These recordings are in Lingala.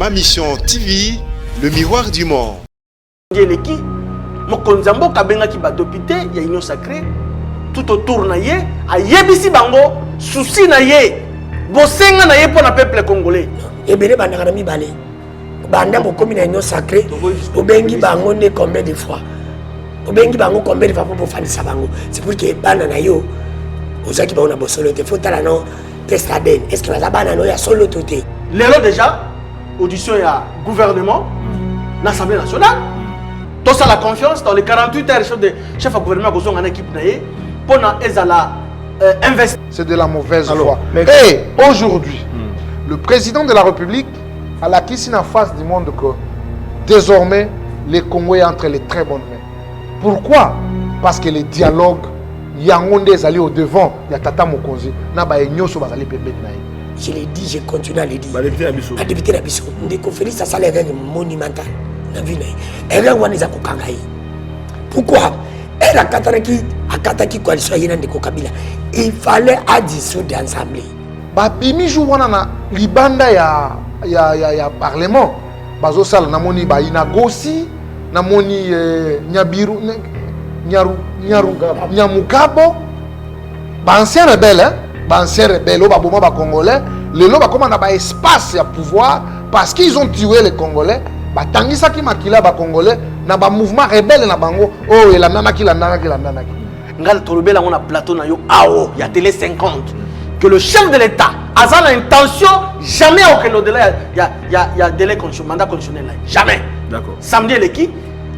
Ma Mission TV, le miroir du monde. Yeleki, mokonzambo kabenga ki ba député ya union sacrée tout autour na ye a yebisi bango souci na ye bosenga na ye pour na peuple congolais. Ebele bandaka na mibale. Banda bokomi na union sacrée obengi bango ne combien de fois. Obengi bango combien de fois pour fanisa bango. C'est pour que bana na yo ozaki ba ona bosolo te fotala no testaden. Est-ce que la bana no ya solo toté. Lelo déjà audition ya gouvernement l'Assemblée nationale. Tout ça la confiance dans les 48 heures chef de gouvernement qui sont en équipe pour investir. C'est de la mauvaise foi. Et aujourd'hui, le président de la République a la question en face du monde que désormais, les Congolais entrent les très bonnes mains. Pourquoi? Parce que les dialogues, Yangonde est allé au devant, il y a Tata Mokonzi, je l'ai dit, je continue à le dire. La député Nabiso, des conférences, ça c'est l'erreur monumentale. Pourquoi? Elle a kataki coalition de Kabila. Il fallait dissoudre l'Assemblée. Bimi jouana na libanda ya parlement. Bazo sala namoni ba inagosi, namoni Nyabiru Nyamukabo. Ba ancien rebelle, ba boma ba congolais, lelo ba comment na ba espace ya pouvoir parce qu'ils ont tué les Congolais. Batangisa ki makila ba congolais na ba mouvement rebelle na bango oh la même makila ndana ngal tolobela on a plateau na yo ao ya télé 50 que le chef de l'état a l'intention jamais aucun au-delà ya délai constitutionnel mandat constitutionnel jamais. D'accord. Samedi l'équipe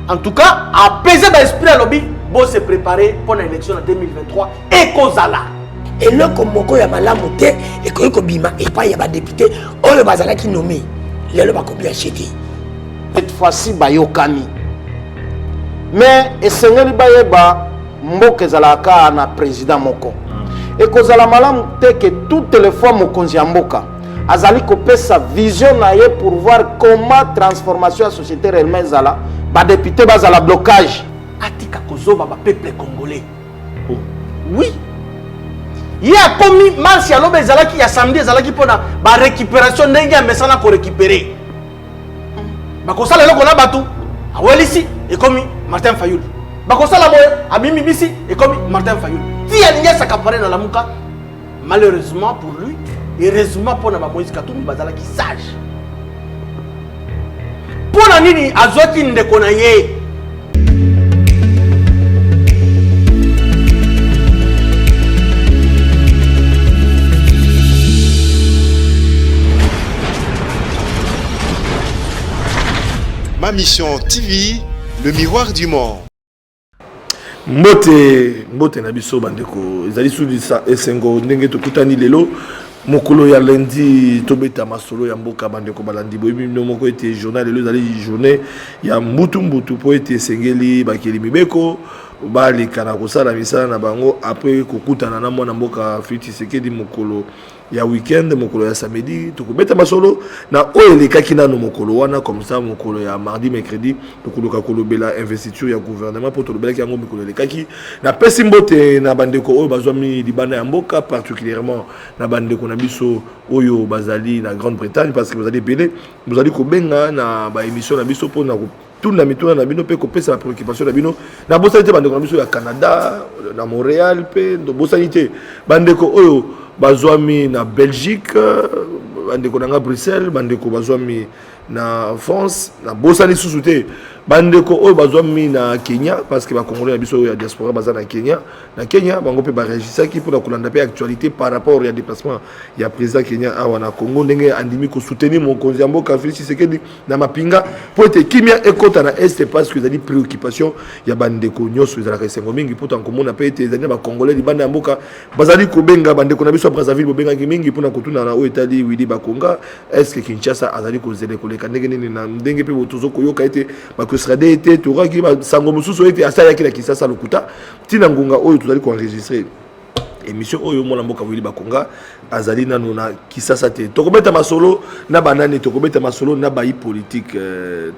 en tout cas apaiser ba esprit à lobby bon se préparer pour l'élection en 2023 et kozala et le komoko ya malamu te et ko bima et pas ya ba député on le bazala qui nommé le ba ko bien acheter. Cette fois-ci, bayokani. Mais esengeli bayeba mboke zalaka na président moko. Et kozala malam te que toutes les fois mokonzi mboka azali kopesa vision na ye pour voir comment transformation la société réellement zala ba député bazala blocage atika kozoba ba peuple congolais. Oh. Oui. Il y a commis marche ya lobe zalaki ya samedi zalaki pona ba récupération ndenge ya mesana ko récupérer. Bakosala loko na batu awelisi et comme Martin Fayoul bakosala boye abimi bisi et comme Martin Fayoul ti alinga sakapare na lamuka malheureusement pour lui et heureusement pour na Moïse Katumbi bazala qui sage pour na nini azwaki ndeko na ye. Ma Mission TV, le miroir du monde. Mbote na biso bandeko ezali sudi sa esengo ndenge tokutani lelo mokolo ya lundi tobeta masolo ya mboka bandeko balandi boyebi moko ete journal lelo ezali journée ya mbutu po ete esengeli bakeli mibeko balekana kosala misala na bango après kokutana na mwana mboka Félix Tshisekedi mokolo ya weekend mokolo ya samedi tokobeta masolo na oyo lekaki nano mokolo wana comme ça mokolo ya mardi mercredi tokoluka kolobela investiture ya gouvernement pour tolobelaki yango mokolo lekaki na pesi mbote na bandeko oyo bazwami libanda ya mboka particulièrement na bandeko na biso oyo bazali na Grande-Bretagne parce que bazali belé bazali kobenga na ba émission na biso pour na tout na mituna na bino pe ko pesa préoccupation na bino na bosalité bandeko na biso ya Canada na Montréal pe ndo bosalité bandeko oyo bazwami na Belgique bandeko na Bruxelles bandeko bazwami na France na bosani susute bandeko oyo bazwami na Kenya parce que ba congolais na biso ya diaspora baza na Kenya bango pe ba réagisaki pour la kolanda pe actualité par rapport ya déplacement ya président Kenya awa na Congo ndenge andimi ko soutenir mon konzi mboka Félix Tshisekedi na mapinga pour être kimia ekota na est parce que zali préoccupation ya bandeko nyoso ezala kasengo mingi pour tant komona pe ete zali ba congolais libanda mboka bazali ko benga bandeko na biso Brazzaville bo benga mingi pour na kotuna na o etali Willy Bakonga est-ce que Kinshasa azali ko zele koleka ndenge nini na ndenge pe botozo koyoka ete que sera été toraki sango mususu ete asaya kila Kinshasa lokuta tina ngunga oyo tuzali ko enregistrer émission oyo mona mboka Willy Bakonga azali nanu na Kinshasa te tokobeta masolo na banani tokobeta masolo na bayi politique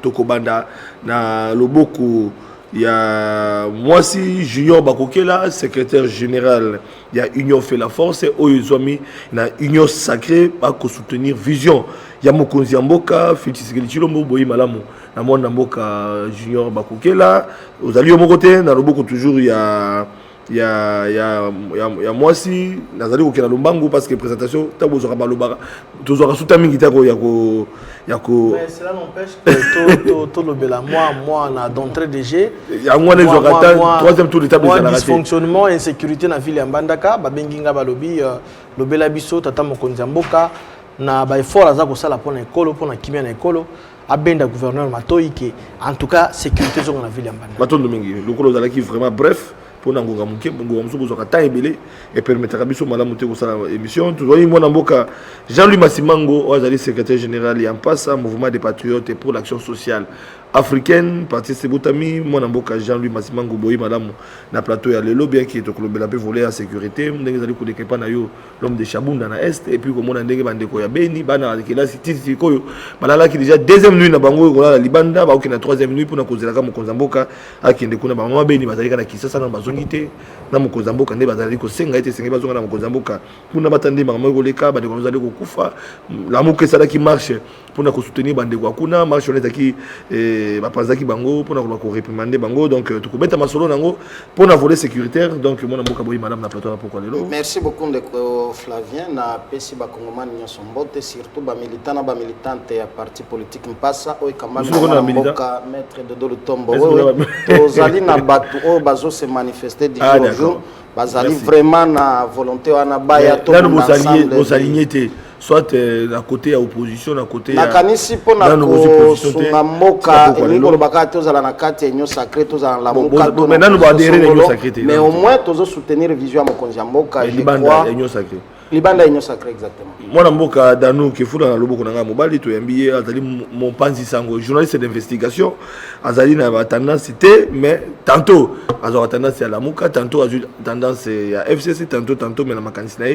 tokobanda na loboko il y a moi aussi Junior Bakokela, secrétaire général, il y a Union fait la force, et Oyozomi, il y a Union sacrée pour soutenir Vision. Il y a Mokonzi Mboka, Félix Chilombo, Boyi Malamu, Namon Mboka Junior Bakokela, aux alliés au mon côté, dans le beaucoup toujours il y a moi aussi, Nazali Okena Lombango parce que présentation, Tabo Zora Balobara, toujours Souta Mingitako Yako. Mais cela n'empêche que tout le bel moi, on a d'entrée de jeu. Il y a moins de troisième tour d'étape de la dysfonctionnement, insécurité dans la ville de Mbandaka, Babenginga Balobi, le Belabiso, Tata Mokonzi Mboka, na ba effort aza ko sala pour l'école, pour la kimia na école, abenda gouverneur Matoyi qui en tout cas sécurité dans la ville de Mbandaka. Matondo Mingi, le colo zalaki vraiment bref. Pour Nangonga Mouké, Nangonga Mouké, temps ébélé et permettre à Bissou Madame Mouté de l'émission. Tout le monde Jean-Louis Massimango, secrétaire général et en passe mouvement des patriotes et pour l'action sociale africaine, parti Sebutami, mon amboka Jean-Louis Massimango, Boyi Madame, na plateau ya lelo bien qui est au club la paix volé à sécurité, ndenge zali ko dekepa na yo l'homme de Chabunda na est et puis comme on a ndenge bandeko ya Beni, bana ki la cité koyo, balala ki déjà deuxième nuit na bango ko la Libanda, ba ki na troisième nuit pour na kozela ka mokonzamboka akende kuna ba mama Beni bazali kana kisasa na bazongité na mokonzamboka nde bazali ko senga ete senga bazonga na mokonzamboka pour na batande ba mama ko leka ba de ko bazali ko kufa la moke sala qui marche pour na ko soutenir bandeko kuna marche on est qui bapazaki bango pour na ko réprimander bango donc to ko beta masolo nango pour na volet sécuritaire donc mon amboka boyi madame na plateau pourquoi lelo. Merci beaucoup ndeko Flavien na pesi ba kongomani nyoso mbote surtout ba militant na ba militante ya parti politique mpasa o kamana mboka maître de Dolo Tombo tozali na batu o bazo se manifester du jour bazali vraiment na volonté wana baya to ensemble aligné soit à côté à opposition à côté na kanisi po na ko sunga mboka ni ko baka tozala na kati enyo sacré tozala la mboka to mais nous ba adhérer enyo sacré mais au moins tozo soutenir vision ya mokonzi ya mboka je crois enyo sacré libanda enyo sacré exactement moi na mboka danu ke fula na loboko nanga mobali to yambiye azali mon panzi sango journaliste d'investigation azali na tendance c'était mais tantôt azora tendance à la muka tantôt azuli tendance à FCC tantôt mais na makanisi na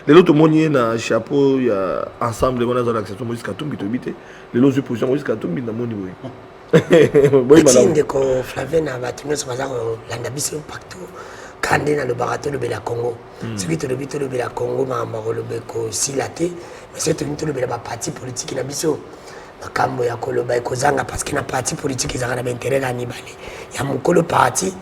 les autres monier na chapeau ya ensemble on a dans l'action Moïse Katumbi to bité les autres positions Moïse Katumbi na moni boy madame ndeko Flavien na batumyo so bazako landa biso partout kande na le barato le bela Congo ce qui te le bito le bela Congo mamba le beko silate mais c'est tout le bela ba parti politique na biso makambo ya koloba ekozanga parce que na parti politique ezaka na intérêt na nibale ya mukolo parti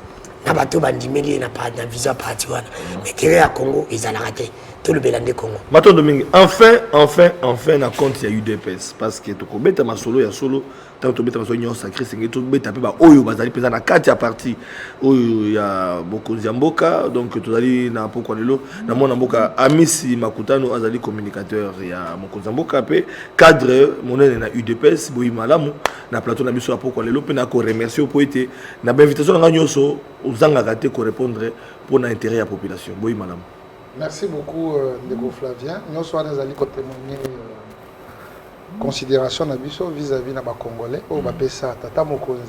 na bato bandimeli na vision parti wana mais tere ya Congo ezalaka te tout le belande Congo Maton Domingue enfin na compte ya UDPS parce que to kobeta masolo ya solo tant to beta masolo nyo sacré c'est to beta pe ba oyo bazali pesa na kati ya parti oyo ya Bokonzi Mboka donc tozali na pokwa lelo na mona mboka Amisi Makutano azali communicateur ya Mokonzi Mboka pe cadre monene na UDPS boyi malamu na plateau na biso ya pokwa lelo pe na ko remercier po ete na invitation nga nyoso ozanga raté ko répondre pour na intérêt ya population boyi malamu. Merci beaucoup, Ndeko Flavien. Nous sommes allés témoigner considération vis-à-vis de nos Congolais. Au Bapesa, Tata Mokonzi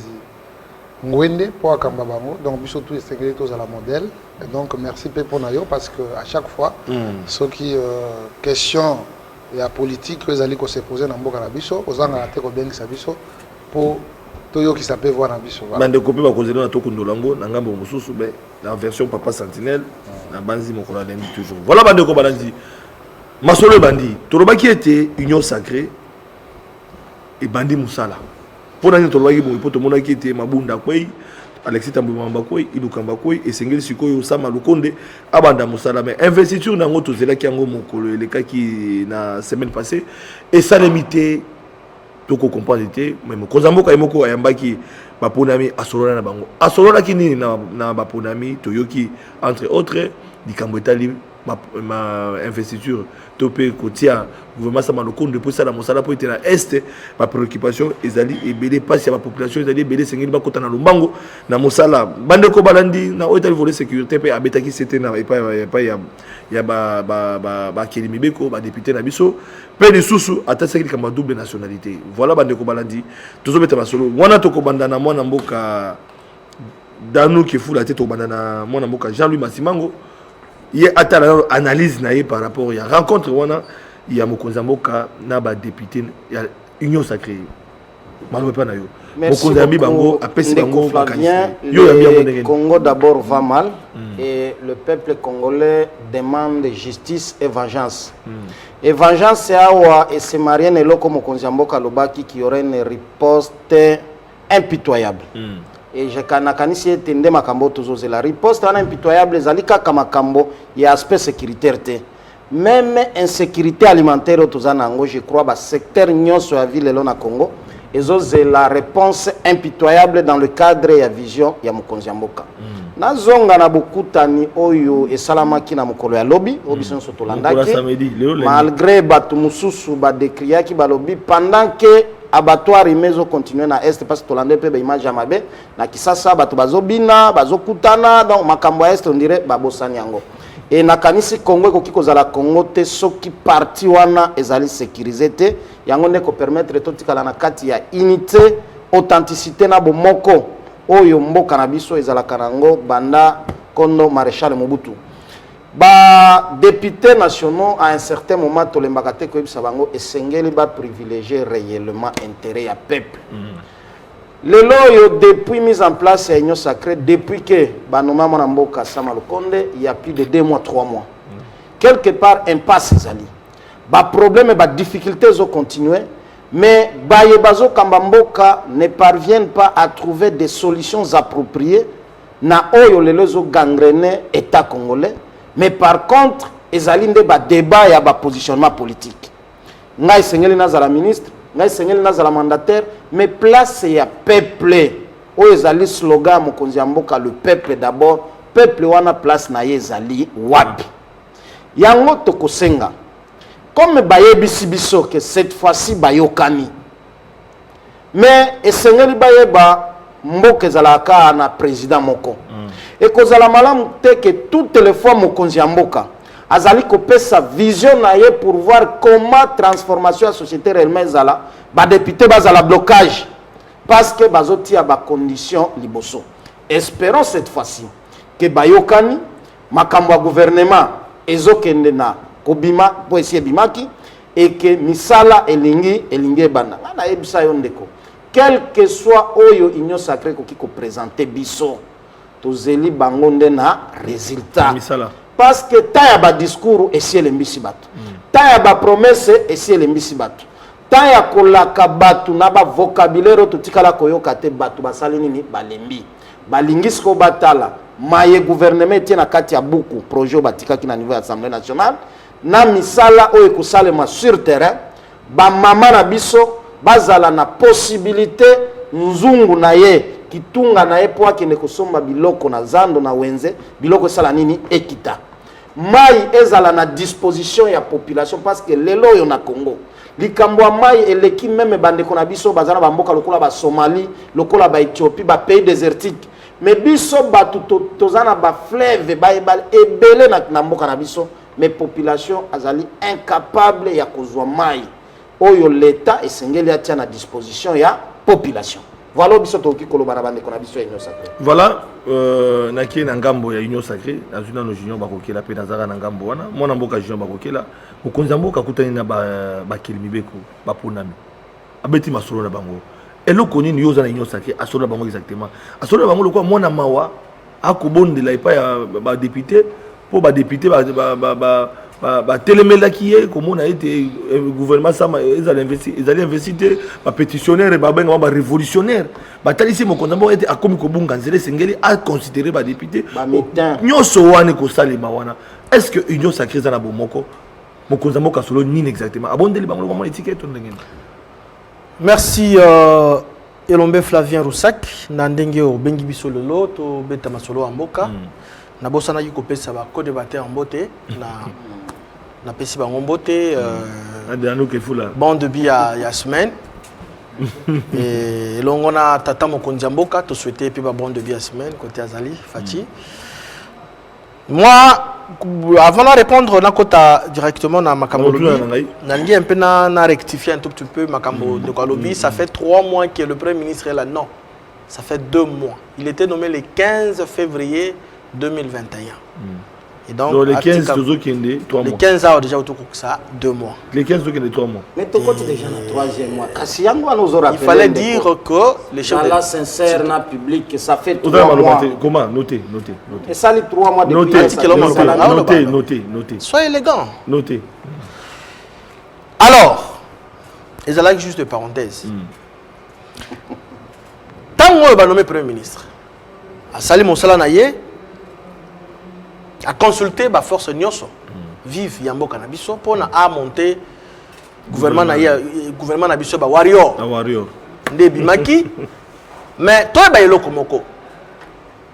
Ngwende pour Akambabango. Donc, nous sommes tous les à la modèle. Et donc, merci pour nous parce qu'à chaque fois, ce qui question la politique, nous allons se poser dans le Boka, aux Angaraté, pour Toyo qui s'appelle voir Nabiso. Bande copie va causer dans Tokundolango, Nangambo Moussousou, la version Papa Sentinelle, na Banzi Mokola Dendi toujours. Voilà Bande Kobalandi. Masolo Bandi, Toroba qui était Union Sacrée et Bandi Moussala. Pour l'année Toroba qui pour tout le monde qui était Mabunda Kwei, Alexis Tambouamba Kwei, Ilukamba Kwei, et Sengel Sikoyo Sama Lukonde, Abanda Moussala. Mais investiture dans notre Zela qui a Mokolo, les cas qui na semaine passée, et ça limité. Toko comprendre été mais kozamboka emoko ayambaki baponami asolona na bango asolona kini na baponami toyoki entre autres likambo etali ma investiture topé kotia gouvernement sama lokondo pour ça la mosala pour être na est ma préoccupation ezali ebele passe ya population ezali ebele sengeli bakota na lombango na mosala bande ko balandi na otali volet sécurité pe abetaki c'était na pas ya ba kelimi beko ba député na biso pe de susu atasaki kama double nationalité voilà bande ko balandi tozo beta basolo wana to ko bandana mwana mboka danu ki fula te to bandana mwana mboka Jean-Louis Massimango il y a une analyse par rapport à la rencontre il y a Mokonzi Mboka na ba député il y a union sacrée malheureusement pas na yo Merci mokonzi bango beaucoup, apesi bango Flavien. makanisi Le Congo d'abord va mal et le peuple congolais demande justice et vengeance. Et vengeance c'est awa et c'est Marianne Eloko mokonzi mboka lobaki qui aurait une riposte impitoyable. Et je kanakanisi etende makambo tozoze la riposte wana impitoyable zalika kama makambo ya aspect sécuritaire te. Même insécurité alimentaire au Tozanango, je crois, le secteur nyonso ya ville na Congo, et c'est la réponse impitoyable dans le cadre et la vision ya mokonzi mboka. Na zonga na bokutani oyo et salamaki na mokolo ya lobby, obiso soto landaki. Malgré batu mususu ba décriaki ba lobby pendant que abattoir imezo continuer na est parce que tolande pe ba image amabe na kisasa batu bazobina, bazokutana donc makambo est on dirait ba bosani yango. Et nakanisi Congo ko kikozala Congo te soki parti wana ezali sécurisé te yango ne ko permettre totikala na kati ya unité authenticité na bomoko oyo mboka na biso ezala kanango banda kondo maréchal Mobutu ba députés nationaux à un certain moment tolembaka te ko yebisa bango esengeli ba privilégier réellement intérêt ya peuple. Le loyo depuis mise en place à l'Union sacrée, depuis que Banoma Monamboka Samalukonde, il y a plus de 2 mois, 3 mois. Quelque part, impasse Zali. Ba problème et ba difficultés ont continué, mais Bayebazo Kambamboka ne parviennent pas à trouver des solutions appropriées na oyo le lozo gangrené État congolais, mais par contre, ezali nde ba débat et ba positionnement politique. Ngai sengeli nazala ministre ngai sengeli nazala mandataire mais place ya peuple oyo ezali slogan mokonzi ya mboka le peuple d'abord peuple wana place na ye ezali wapi yango tokosenga comme bayebisi biso que cette fois-ci bayokani mais esengeli bayeba mboka ezalaka na président moko ekozala malamu te que toutes les fois mokonzi ya mboka azali kopesa vision na ye pour voir comment transformation la société réellement ezala ba député bazala blocage parce que bazoti a ba condition liboso. Espérons cette fois-ci que bayokani makambo ya gouvernement ezokende na kobima po esi bimaki et que misala elingi bana na ebisa yo ndeko quel que soit oyo union sacrée ko kiko présenter biso tozeli bango nde na résultat misala. Parce que ta ba discours et si elembisi batu ta ba promesse et si elembisi batu ta ya kolaka batu na ba vocabulaire totikala koyoka te batu basali nini balembi balingisi ko batala maye gouvernement tie na kati ya buku projet batika ki na niveau ya Assemblée nationale na misala oyo kosalema sur terrain ba mama na biso bazala na possibilité nzungu na ye kitunga na ye po akende kosomba biloko na zando na wenze biloko sala nini ekita mai ezala na disposition ya population parce que lelo yo na Congo likambo mai eleki même bandeko na biso bazana bamboka lokola ba Somalie lokola ba Éthiopie ba pays désertique mais biso batu tozana ba fleuve ba ebele na mboka na biso mais population azali incapable ya kozwa mai oyo l'état esengeli atia na disposition ya population. Voilà biso toki koloba na bandeko na biso ya union sacrée. Voilà naki na ngambo ya union sacrée azuna no junior bakokela pe nazaka na ngambo wana mona mboka junior bakokela mokonza mboka kutani na ba kelimi beko ba ponami abeti masolo na bango eloko nini yoza na union sacrée asolo bango exactement asolo bango lokwa mona mawa akobondela epa ya ba député po ba député ba telemelaki ye komona ete gouvernement sama ezali investite ba pétitionnaire ba benga ba révolutionnaire batalisi mokonza mbo ete akomi kobunga nzele sengeli a considérer ba député nyonso wana ko salima wana est-ce que union sacrée za na bomoko mokonza mbo kasolo nini exactement abondeli bango ko mona étiquette ndengena. Merci Elombe Flavien Roussak na ndenge o bengi biso lelo to beta masolo amboka na bosana yiko pesa ba code débatteur mbote na pesi bango mbote bon début ya semaine et longona tata mokonzi mboka to souhaiter pe ba bon début ya semaine côté Azali Fati. Moi avant de répondre na kota directement na makambo lobi nangi un peu na rectifier un tout petit peu makambo de Kalobi. Ça fait 3 mois que le premier ministre est là. Non, ça fait 2 mois. Il était nommé le 15 février 2021. Et donc, les 15 toujours qui ont 3 mois. Les 15 ans déjà autour de ça, 2 mois. Les 15 qui ont 3 mois. Mais tu es déjà dans le 3e mois. Il fallait dire que les chefs de la sincère, dans le public, ça fait 3 mois. Comment? Notez. Et ça, les 3 mois de Notez. Soyez élégant. Notez. Alors, et là juste de parenthèse. Tant qu'on va nommer Premier ministre, à Salim Moussala Naye, à consulter la force Nyoso, vive Yambo Kanabiso, pour monter gouvernement Nabiso, warrior. Ndebimaki. Mais toi, il y a Lokomoko.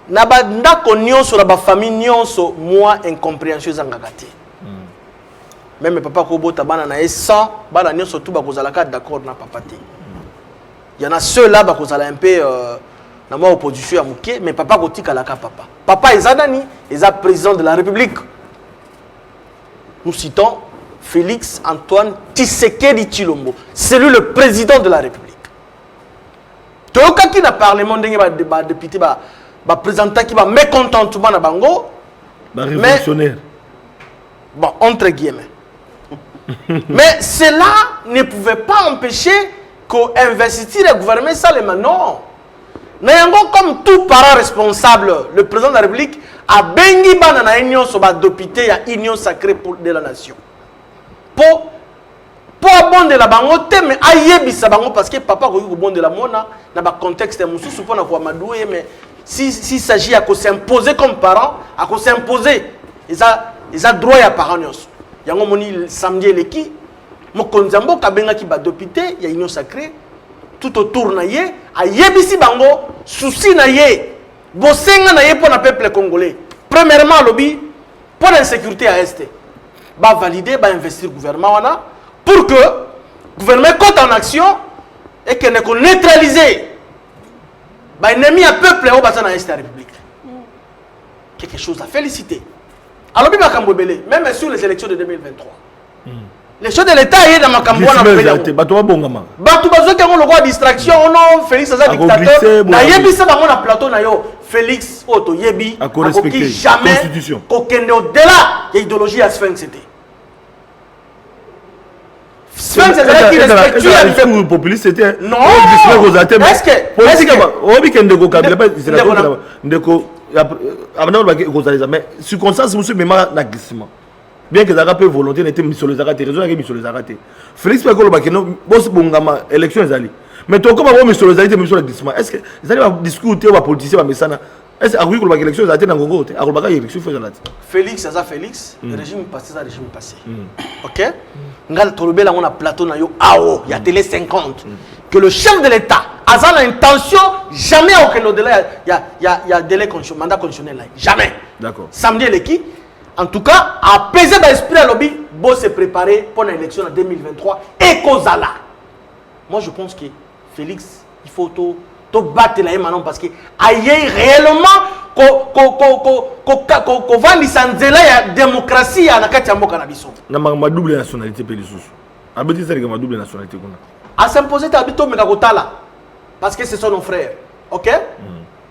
Ndako Nyoso, la famille Nyoso, moi, incompréhension Zangagati. Même papa Kobo Tabana na ça, bana Nyoso tout bakozalaka d'accord na papa te. Il y en a ceux-là qui ont un peu dans ma opposition à Mouké, mais papa Kotika Laka papa. Papa Ezadani, il est président de la République. Nous citons Félix Antoine Tshisekedi Tshilombo. C'est lui le président de la République. Tout le monde qui n'a pas parlé, les députés, les présidents qui va mécontentement à Bango. Révolutionnaire. Bon, entre guillemets. Mais cela ne pouvait pas empêcher qu'on investisse le gouvernement ça les maintenant. Comme tout parent responsable, le président de la République a bengi banana union sur la député à union sacrée pour de la nation. Pour abonder la bangote mais ayebi sa bango parce que papa ko bon de la mona na ba contexte mususu pour na ko madoué mais s'il s'agit à s'imposer comme parent, à s'imposer, ils ont droit à parents nyos. Yango moni samedi leki mo konzambo kabenga ki ba député ya union sacrée tout autour na ye ayebisi bango souci na ye bosenga na ye pour le peuple congolais. Premièrement lobby pour l'insécurité à est ba valider ba investir gouvernement wana pour que le gouvernement compte en action et que ne neutraliser ba ennemi à peuple au basa na est la République. Quelque chose à féliciter. Alors même sur les élections de 2023. Les choses de l'État est dans ma campagne. Distraction, on Félix Aza dictateur. Na yebi ça dans mon plateau na yo Félix Oto yebi a jamais aucun au-delà de l'idéologie à Sphinx c'était. Sphinx c'est qui respecte le populiste c'était non. Est-ce que mais circonstance monsieur même na glissement. Bien que Zara peut volonté n'était mis sur les arrêtés, raison mis sur les arrêtés. Félix Pekolo Bakeno, boss bongama élection ezali. Mais toi comment on mis sur les arrêtés mis sur le glissement? Est-ce que ils allaient discuter ou politicien mais ça est-ce que oui que l'élection ezali na Congo te? Akolbaka élection fait là. Félix ça Félix, régime passé ça régime passé. OK? Ngal tolobela on a plateau na yo AO, il y a télé 50 que le chef de l'État a l'intention jamais aucun au-delà il y a délai mandat conditionnel là. Jamais. D'accord. Samedi l'équipe en tout cas, apaiser l'esprit à lobby, bon se préparer pour l'élection en 2023 et Kozala. Moi, je pense que Félix, il faut tout battre la maintenant parce que aïe réellement qu'on va lisanzela la démocratie à la Katiambo Cannabis. Ma double nationalité Pélisous. Abeti c'est ma double nationalité qu'on a. À s'imposer t'habito Megakotala parce que ce sont nos frères. OK?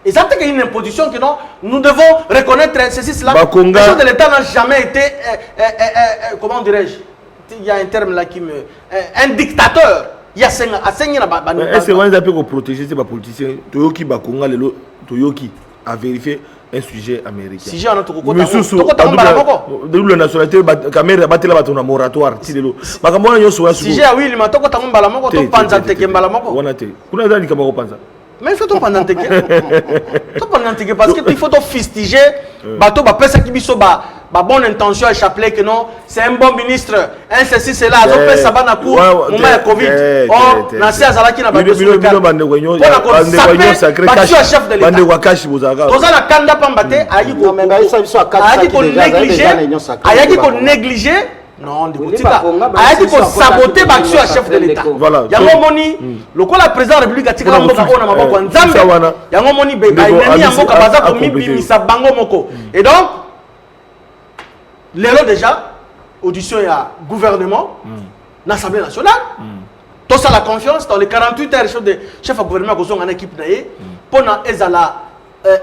Et ça c'est une imposition que non, nous devons reconnaître ceci, cela. Le chef de l'État n'a jamais été, comment dirais-je, il y a un terme là qui me... un dictateur. Il y a est-ce que vous avez protéger ces politiciens Toyoki Bakonga, Toyoki a vérifié un sujet américain. Sujet en notre côté. Double nationalité, caméra battre la bataille moratoire. Sujet oui, il m'a dit que tu as un balamoko, tu penses que tu as un balamoko. Vous avez dit que tu penses. Mais il faut tout pendant que parce qu'il faut tout fustiger bateau ba pesa ki biso ba bonne intention à chapeler que non c'est un bon ministre un ceci c'est là on fait ça ba na cour moment de Covid oh na sia zala ki na ba besoin de sacré chef de l'État bande wa kashi bozaka toza na kanda pambate ayi ko négliger non, il faut saboter l'action à chef de l'État. Il y a un moni, le coup la président de la République a tiré un mot à Maboko Nzambe. Il y a un moni, il y a un mot à Baza pour Misa Bango Moko. Et donc, l'élo déjà, audition à gouvernement, l'Assemblée nationale, tout ça la confiance dans les 48 heures chef de gouvernement qui sont en équipe pour qu'ils aient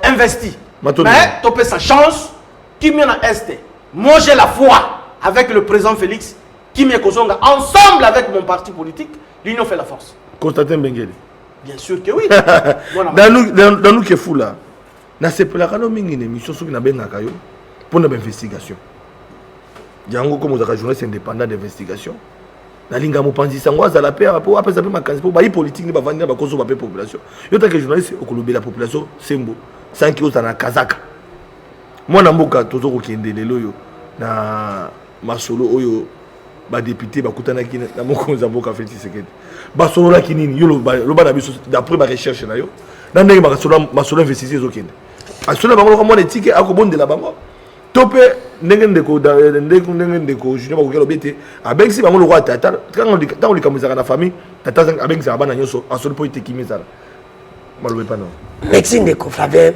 investi. Mais tu peux sa chance, qui met en Est. Moi, j'ai la foi avec le président Félix, Kimi Ekozonga, ensemble avec mon parti politique, l'union fait la force. Constantin Bengele. Bien sûr que oui. Dans nous qui est fou là, na sepelaka no mingi ne mission soki na bengaka yo pour na investigation. Yango comme ozaka journaliste indépendant d'investigation. Na linga mopanzi sango azala pe pour apesa pe makanzi pour bayi politique ni bavandi na bakozo ba pe population. Yo tant que journaliste okolobe la population sembo sans ki ozana kazaka. Moi na mboka tozo ko kende lelo yo na masolo oyo ba député ba kutana ki na mokonzi mboka Félix Tshisekedi. Ba solo la kinini yo lo ba na biso d'après ba recherche na yo. Na ndenge ba solo investisseur ezokende. Asolo bango ko mona éthique akobondela bango. Topé ndenge ndeko junior ba kokelo bete abengisi bango lo kwa tata quand on li kamuzaka na famille tata abengisi abana nyoso asolo po itekimizala. Malobe pa non. Merci ndeko Flavien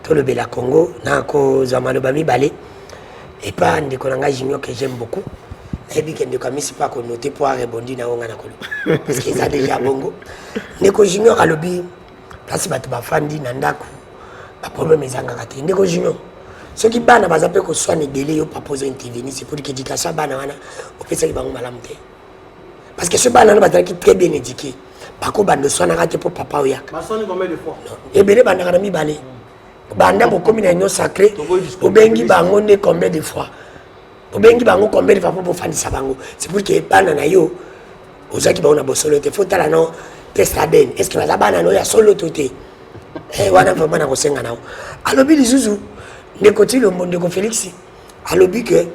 to le Bela Congo na ko zamaloba mibale et pas ndeko nanga junior que j'aime beaucoup. Et puis que ndeko amisi pas ko noter pour répondre na onga na kolo. Parce qu'ils a déjà bongo. Ndeko junior alobi place bato bafandi na ndako ba problème ezanga kati ndeko junior ceux qui bana bazape ko soigner délai yo pas poser intervenir c'est pour que éducation bana wana au fait ça bango malamu te parce que ce bana ba qui très bien éduqué pas ko bande soigner kati pour papa oyaka Ma sonne combien de fois? et bele bana kana mibale banda mo commune union sacré obengi bango ne combien de fois obengi bango combien de fois pour fandisa bango c'est pour que bana na yo ozaki ba ona bosolo te faut tala non test ADN est-ce que la bana no ya solo toté eh wana vraiment na kosenga nao alobi lizuzu ndeko le monde ko Félix alobi que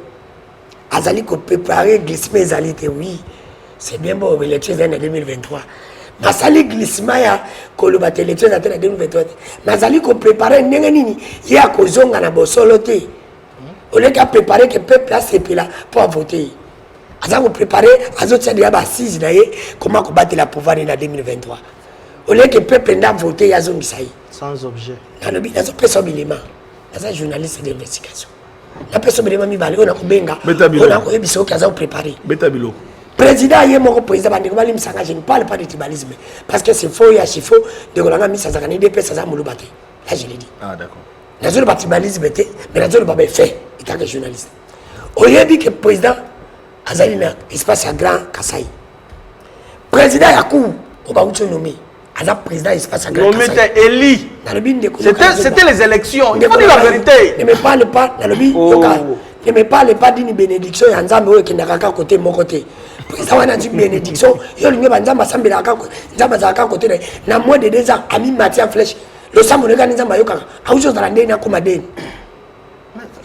azali ko préparer glissement ezalité oui c'est bien bon l'élection en 2023 masali glissement ya koloba l'élection en 2023 masali ko préparer ndenge nini ya kozonga na bosolo te on est qu'à préparer que peuple a c'est là pour voter aza ko préparer azotia dia ba assise na ye comment combattre la pouvoir en 2023 au lieu que peuple n'a voté ya zongisa yi Sans objet. na lobi nazo pesa bilema naza journaliste d'investigation na pesa bilema mibale ona kubenga ona ko ebiso kaza préparer Beta bilo. président yé moko président bandi ko bali misanga je ne parle pas de tribalisme parce que c'est faux ya chifo de ko langa misa zakani de pesa za mulubate là je l'ai dit Ah d'accord. nazo le tribalisme te mais nazo le ba fait étant que journaliste au lieu que président azali na espace ya grand Kasai président ya coup on va vous nommer Aza président espace à grand Kasai. Eli. C'était les élections. Il faut dire la vérité. Ne me parle pas dans le but. Ne me parle pas d'une bénédiction. Il y a un qui n'a qu'à côté mon côté. Président a dit bénédiction. Il y a un qui n'a côté. Na moins de 2 ans, ami Mathieu Flèche. Le samedi on organise un mayoka. A où je dans l'année na comme adène.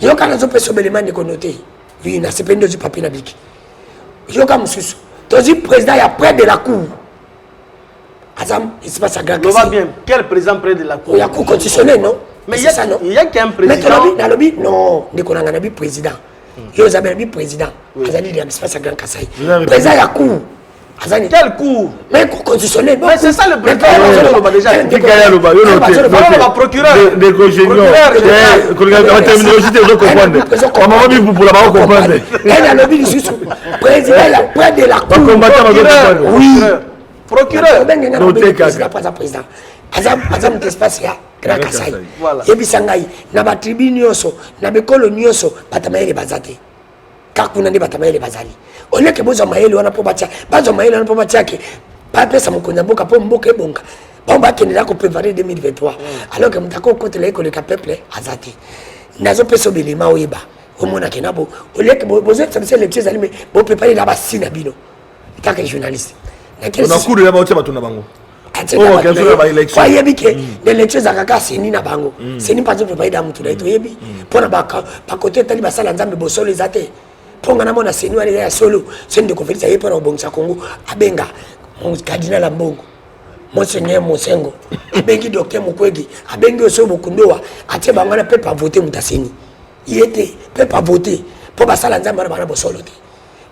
Yoka na zo peso belement de connoté. Oui, na c'est pas du papier na biki. Yoka mususu. Tozi président ya près de la cour. Azam, il se passe à grand Kasai. Bien. Quel président près de la cour? Il y a cour constitutionnelle, non? Mais il y a qu'un président. Mais lobby, non, il y a un président. Il y a un président. Il y a un espace à grand Kasai. Président, il y a cour. Quel cour? Mais cour constitutionnelle. Mais c'est ça le président. Déjà. Le procureur. Des congénieurs. On va terminer aussi, tu dois comprendre. On m'a mis pour la comprendre. Il y a un lobby, président, il y a près de la cour. Oui. Procureur. Président. Azam espace ya grand Kasai. Yebisangai na ba tribune nyonso na bekolo nyonso batamayele bazate. Kakuna ndi batamayele bazali. Oleke bozo mayele wana po batia. Bazo mayele wana po batia ke pa pesa mukonza mboka po mboka ebonga. Bomba kendela ko préparer 2023. Alors que mutako kote la école ka peuple azate. Nazo peso bilima oyeba. Omona kenabo. Oleke bozo tsamse les pieds alime bo préparer la basina bino. Tant que journaliste. On a couru là-bas au Tuna Bango. Kwa yebi ke l'élection za kaka seni na bango. Seni pas préparer da mutu na ito yebi. Pona ba côté tali basala nzambe bosolo ezate. Ponga na mona seni wale ya solo. Seni de conférence yepo na obongisa Congo. Abenga mon cardinal Mbongo. Monseigneur Mosengo. Abengi docteur Mukwege. Abengi oso bokundowa. Atie bangana pe pa voter mutaseni. Yete pe pa voter. Po basala nzambe na bosolo te.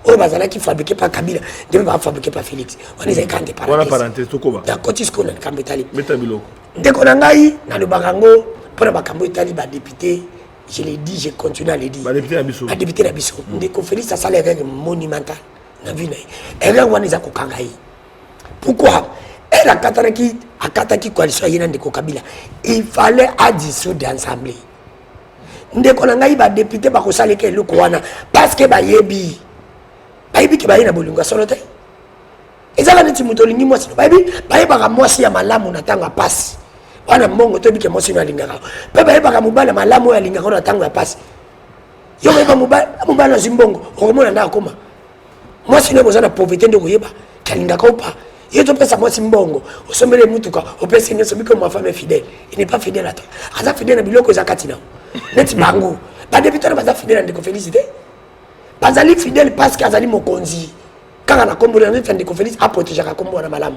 On va qui fabriqué par Kabila, ne va pas fabriquer par Félix. On est quand des parenthèses. On a parenthèse tout quoi. D'accord, tu connais quand Betali. Metabilo. Dès qu'on a gaï, dans le barango, pour le bakambo Itali, bah député, je l'ai dit, je continue à le dire. Bah député Nabiso. Bah député Nabiso. Dès qu'on Félix, ça c'est les règles monumentales. Na vie na. Et là on est à Kokangaï. Pourquoi? Elle a kataki coalition yena de Kabila. Il fallait à dissoudre l'Assemblée. ndeko na ngai badepute bakosaleka eloko wana parce que bayebi ke baye na bolingo solo te ezala neti moto olingi mwasi bayebaka mwasi ya malamu na ntango ya pasi wana mbongo toyebi ke mwasi no alingaka mpe bayebaka mobali malamu oyo alingaka na ntango ya pasi yo koyeba mobali azwi mbongo okomona nda akoma mwasi no boza na pauvreté nde koyeba ke alingaka opa yo topesa mwasi mbongo osombele mutuka opesi nyonso biko mwa femme fidèle il n'est pas fidèle à toi aza fidèle na biloko eza kati nao neti bango badepute na baza fidèle na ndeko félicité bazali fidèle parce que azali mokonzi kaka na kombo na neti ndeko Félix aprotégeaka kombo na malamu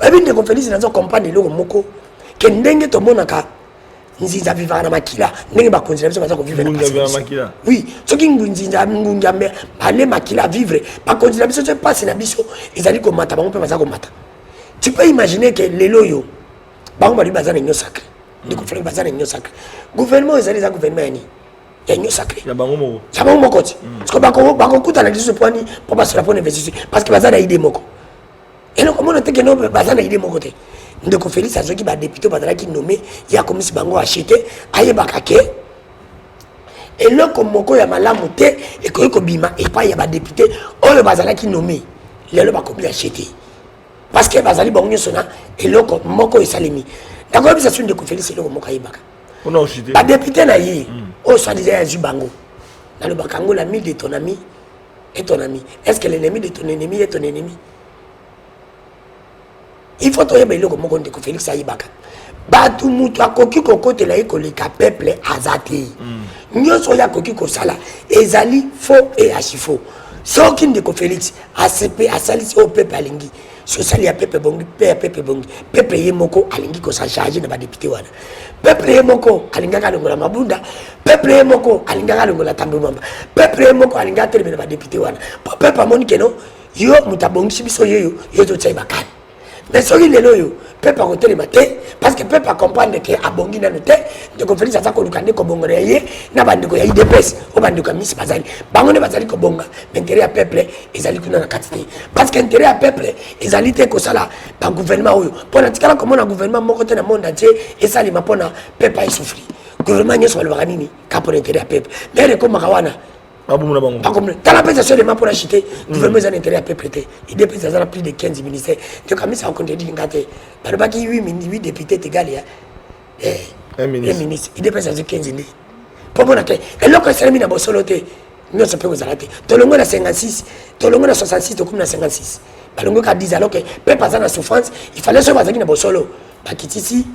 ebi ndeko Félix nazo comprendre eloko moko ke ndenge tomonaka nzinza vivaka na makila ndenge bakonzi na biso baza kovivre na makila oui soki nzinza ngunja bale makila vivre bakonzi na biso so passe na biso ezali komata bango mpe baza komata tu peux imaginer que lelo yo bango bali baza na union sacré ndeko Félix baza na union sacré gouvernement ezali za gouvernement yani ya union sacré ya bango moko ti parce que bakokutana lisusu poni po basala pona investition parce que baza na idée moko eloko mona te ke no baza na idée moko te ndeko Félix azoki badepute bazalaki nommé ya komisi bango acheté ayebaka ke eloko moko ya malamu te ekoki kobima epai ya badepute oyo bazalaki nommé lelo bakomi acheté parce que bazali bango nyonso na eloko moko esalemi nakoyebisa so ndeko Félix eloko moko ayebaka badepute na ye oyo soi-disant azwi bango nalobaka yango l'ami de ton ami est ton ami est-ce que l'ennemi de ton ennemi est ton ennemi il faut toyeba eloko moko ndeko Félix ayebaka bato mutu akoki kokotela ye koleka peuple aza te nyonso oyo akoki kosala ezali faux et archi faux soki ndeko Félix asalisi oyo peuple alingi sosali ya peuple bongi mpe ya peuple bongi peuple ye moko alingi kosacharge na badepute wana peuple ye moko alingaka alongola mabunda peuple ye moko alingaka alongola tambo mamba peuple ye moko alingaka ateleme na badepute wana po peuple amoni keno yo moto abongisi biso yeyo yo totia bakani mais soki lelo oyo peuple akotelema te parce que peuple acomprendre ke abongi nano te ndeko Félix aza koluka nde kobongola ye na bandeko ya idps o bandeko ya misi bazali bango nde bazali kobonga mais intérêt ya peuple ezali kuna na kati te parce que intérêt ya peuple ezali te kosala bagouvernement oyo mpona tikala komona gouvernement moko te na monde entier esalima mpona peuple aesouffri gouvernement nyonso balobaka nini ka mpona intérêt ya peuple mais rekomaka wana tala mpenza seulement mpona chite gouvernement eza na intérêt ya peuple te idps aza na plus de 15 ministère ndeko amisa akontredinga te balobaki 8 député tegale ya un ministre idps azwi 15 nde mpo mona te eloko esalemi na bosolo te nyonso mpe kozala te tolongo na 56 tolongo na 66 tokomi na 56 balongo ka 10 alors que peuple aza na souffrance il fallait soki bazalaki na bosolo bakitisi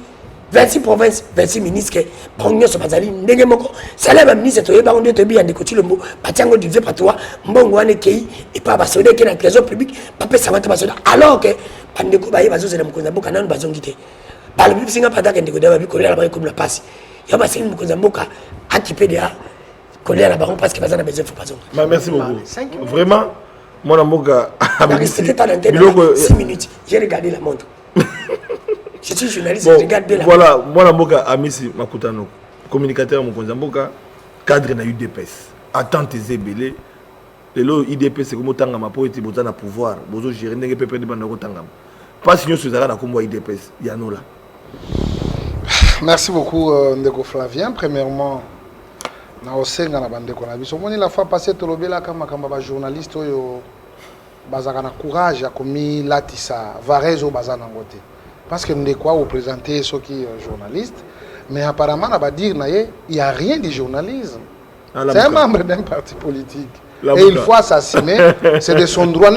26 provinces 26 ministres bango nyonso bazali ndenge moko salaire ya baministre toyebango nde toyebi ya ndeko Tshilombo batiango divisé par 3 mbongo wana ekei epa basoda eke na trésor public bapesanga te basoda alors que bandeko baye bazozela mokonzi ya mboka nano bazongi te balobi bisinga pataka ndeko deya babi kolela na bango ekomi na pasi yo basili mokonzi ya mboka akipe deya kolela na bango parce que baza na besoin fo bazonga. Merci beaucoup vraiment mwana mboka c'était pas l'antenne 6 minutes j'ai regardé la montre. Je suis journaliste, je regarde bien la... Voilà, moi la mboka Amisi Makutano, communicateur mokonzi mboka, cadre na UDPS. Attente zebele. Lelo UDPS c'est comme tanga ma po eti boza na pouvoir, bozo gérer ndenge pepe de banda ko tanga. Pas signo sezara na kombo UDPS, yano là. Merci beaucoup Ndeko Flavien. Premièrement, na osenga na bandeko na biso. Moni la fois passée tolobela kama ba journaliste oyo bazaka na courage ya komi latisa varezo bazana ngote. Parce que nous devons quoi vous présenter ceux qui sont journalistes, mais apparemment, on va dire qu'il n'y a rien de journalisme. C'est un membre d'un parti politique. Et il faut assassiner, c'est de son droit.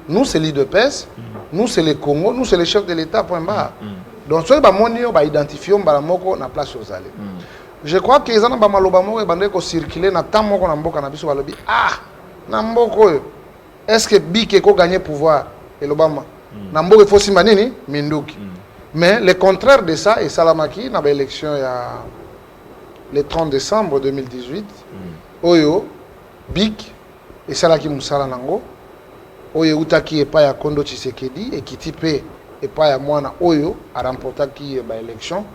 Nous, c'est l'IDPS, nous, c'est le Congo, nous, c'est le chef de l'État, point barre. Donc, ce qu'on va identifier, on va la place aux allées. Je crois que les gens vont circuler dans le temps où on a dit ah, est-ce que Bik a gagné pouvoir et l'Obama? Namboke fosi manini minduki. Mais le contraire de ça est Salamaki dans l'élection le 30 décembre 2018. Oyo Bik et Salaki Moussala Nango. Oyo utaki epa ya Kondo Tshisekedi et Kitipe epa ya Mwana Oyo a remporté qui l'élection.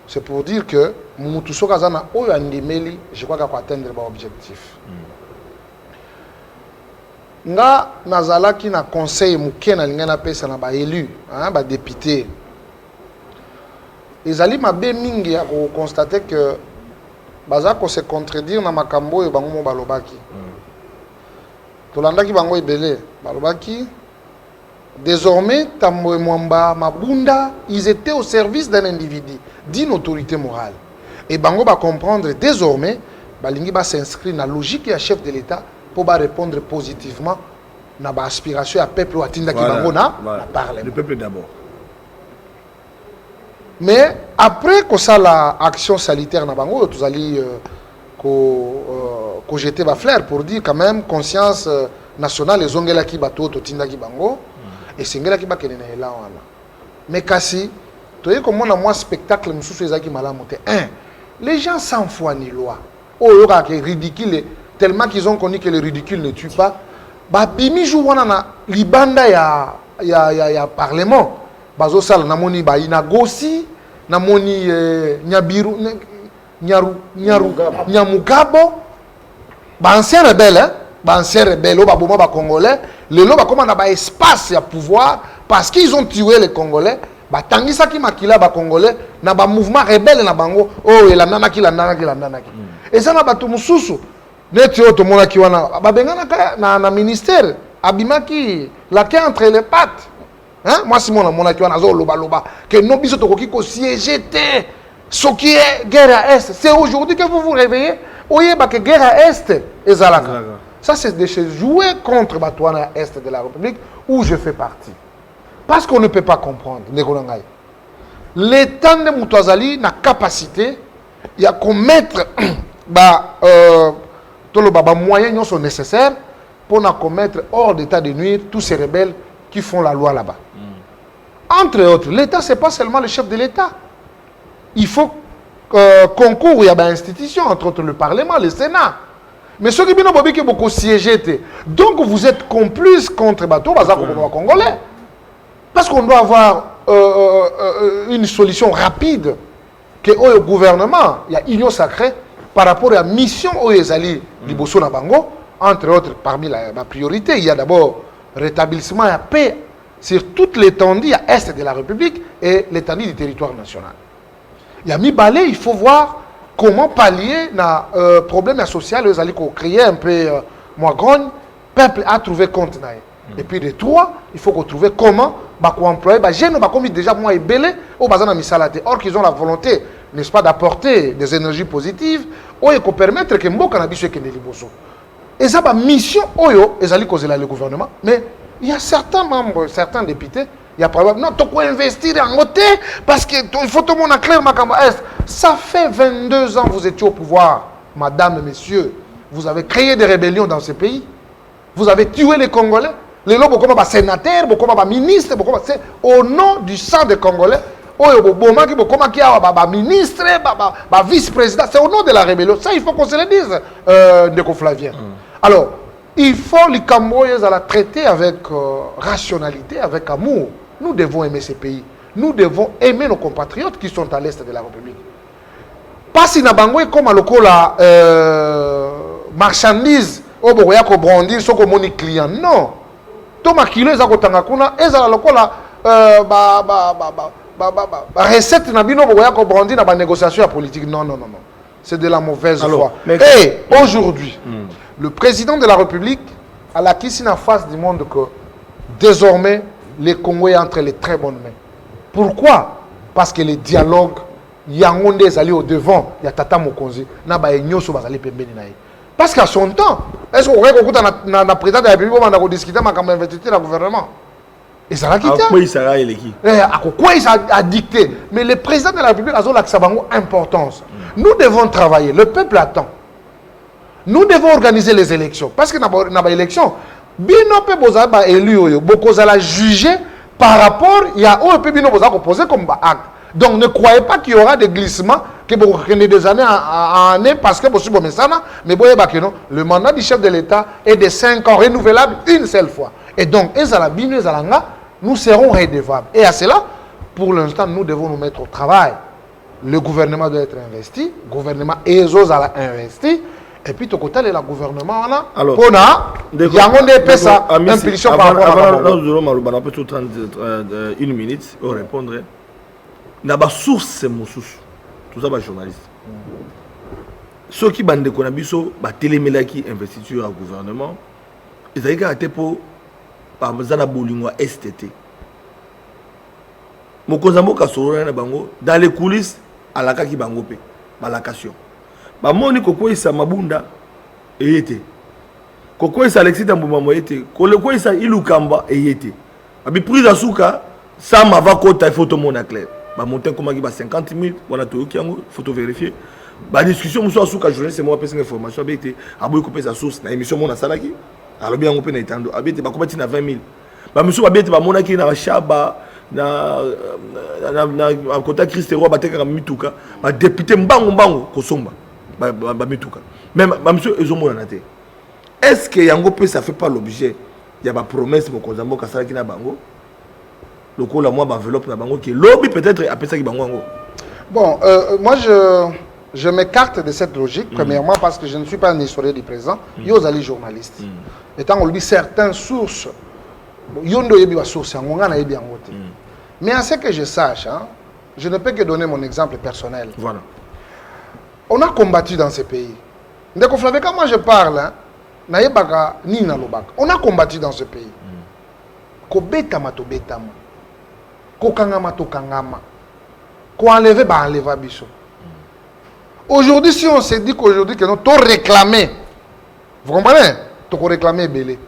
C'est pour dire que Moutou Sokazana Oyo andimeli, je crois qu'il va atteindre l'objectif. Nga nazalaki na conseil muke na linga na pesa na ba élu ba député ezali mabe mingi ya ko constater que baza ko se contredire na makambo oyo bango mo balobaki. Tolandaki bango ebele balobaki désormais Tambo Mwamba Mabunda ils étaient au service d'un individu d'une autorité morale et bango va comprendre désormais balingi ba s'inscrire na logique ya chef de l'État pour ba répondre positivement na ba aspiration à peuple ou atinda ki bango na parler le peuple d'abord. Mais après que ça la action sanitaire na bango tous allez ko jeter ba flair pour dire quand même conscience nationale les ongela ki bato to tinda ki bango et singela ki ba kenena ela wana. Mais kasi toye comme on a moi spectacle mususu ezaki malamu te. Les gens sans foi ni loi. Oh yoka ke ridicule tellement qu'ils ont connu que le ridicule ne tue pas. Ba bimi jou wana na libanda ya parlement. Bazo sala namoni ba inagosi namoni nyabiru nyamugabo ba ancien rebelle ba boma ba congolais le lo ba comme na ba espace ya pouvoir parce qu'ils ont tué les congolais ba tangisa ki makila ba congolais na ba mouvement rebelle na bango oh la nana ki et ça na ba to mususu neti oto mona ki wana ba bengana na ministère abimaki la queue entre les pattes. Hein? Moi, si mon qui a loba que nos bisous ko siéger ce qui est guerre à est, c'est aujourd'hui que vous vous réveillez. Oyez que guerre à est est zalaka. Ça c'est de jouer contre Batouana est de la République où je fais partie. Parce qu'on ne peut pas comprendre. L'État de Moutouazali n'a capacité, il y a qu'on mettre moyens sont nécessaires pour commettre hors d'état de nuire tous ces rebelles qui font la loi là-bas. Entre autres, l'État, ce n'est pas seulement le chef de l'État. Il faut concours, il y a des institutions, entre autres le Parlement, le Sénat. Mais ceux qui ont beaucoup siégé, donc vous êtes complices contre Bateau, Congolais. Parce qu'on doit avoir une solution rapide que au gouvernement, il y a union sacrée par rapport à la mission où ils allaient Liboso Nabango. Entre autres, parmi la priorité, il y a d'abord rétablissement et la paix sur toute l'étendue à est de la République et l'étendue du territoire national. Il y a mis balai, il faut voir comment pallier le problème social, ils allaient créer un peu moi grogne, peuple a trouvé compte. Et puis de trois, il faut qu'on trouve comment employer les jeunes qui déjà moi et belé au bazar misalate. Or qu'ils ont la volonté, n'est-ce pas, d'apporter des énergies positives, ou et qu'on permettre que mboka na biso ke liboso. Et ça, mission, ils allaient causer le gouvernement. Mais il y a certains membres, certains députés, il y a probablement, non, tu peux investir en côté parce qu'il faut tout le monde en clair. Ça fait 22 ans que vous étiez au pouvoir, madame, messieurs. Vous avez créé des rébellions dans ce pays. Vous avez tué les Congolais. Les lobes comme sénateurs, comme ministres, c'est au nom du sang des Congolais. Ministre, vice-président, c'est au nom de la rébellion. Ça, il faut qu'on se le dise, Ndeko Flavien. Alors, il faut les Cambodgiens la traiter avec rationalité, avec amour. Nous devons aimer ces pays. Nous devons aimer nos compatriotes qui sont à l'est de la République. Pas si Nabango est comme à la marchandise, au Boya ko brandir, so ko moni client. Non. Toma kilo eza ko tangakuna, eza la lokola recette na bino boya ko brandir na ba négociation politique. Non. C'est de la mauvaise foi. Et aujourd'hui, le président de la République a acquis une face du monde que désormais les Congolais entrent les très bonnes mains. Pourquoi? Parce que les dialogues, Yangonde est allé au devant, il y a Tata Mokonzi, Naba et Nyoso Bazali Pembeni Naï. Parce qu'à son temps, est-ce qu'on aurait écouté le président de la République on a discuté avec le gouvernement? Et ça l'a quitté. Quoi il a dicté? Mais le président de la République a une importance. Nous devons travailler, le peuple attend. Nous devons organiser les élections. Parce que dans les élections, Bino peut être élu, beaucoup la juger par rapport à où peut Bino poser comme acte. Donc ne croyez pas qu'il y aura des glissements que vous prenez des années en année parce que possible mais le mandat du chef de l'État est de 5 ans renouvelable une seule fois. Et donc nous serons redevables. Et à cela, pour l'instant, nous devons nous mettre au travail. Le gouvernement doit être investi, le gouvernement et les autres investi. Et puis, tout côté, le gouvernement, alors, on a une impulsion par rapport à la on peut tout une minute pour répondre. Il y a une source, tout ça, journaliste. ceux qui bande ko na biso ba télémelaki investiture au gouvernement ezali ka te po ba mazana bolingo STT mokonza mboka solo na bango dans les coulisses alaka ki bango pe balakation ba moni kokwesa mabunda eyete kokwesa Alexis Tambuma moyete kokwesa Ilukamba eyete abi prise à suka ça m'a va kota photo mona clair ba monter comment ki ba 50 000 voilà to ki yango photo vérifier ba discussion muso asuka journaliste moi pesa information abete aboy couper sa source na émission mona salaki alors bien on peut na itando abete ba komati na 20 000 ba muso abete ba mona ki na shaba na kota Christero bateka mituka ba député mbango kosomba ba mituka même ba muso ezomona na te. Est-ce que yango peut ça fait pas l'objet il y a ba promesse mo konzambo kasala ki na bango loko la moi ba enveloppe na bango qui lobby peut-être après ça ki bango yango. Bon, moi je m'écarte de cette logique, premièrement parce que je ne suis pas un historien du présent, yo zali journaliste. Étant on lui certaines sources, yondo yebi wa source yango na yebi yango te. Mais à ce que je sache, hein, je ne peux que donner mon exemple personnel. Voilà. On a combattu dans ces pays. Ndeko Flavie, quand moi je parle, hein, na yebaka ni na lobaka. On a combattu dans ce pays. Ko betama to betama. Ko kangama to kangama. Ko enlever ba enlever biso. Aujourd'hui, si on se dit qu'aujourd'hui que nous t'ont réclamé, vous comprenez? T'ont réclamé belé.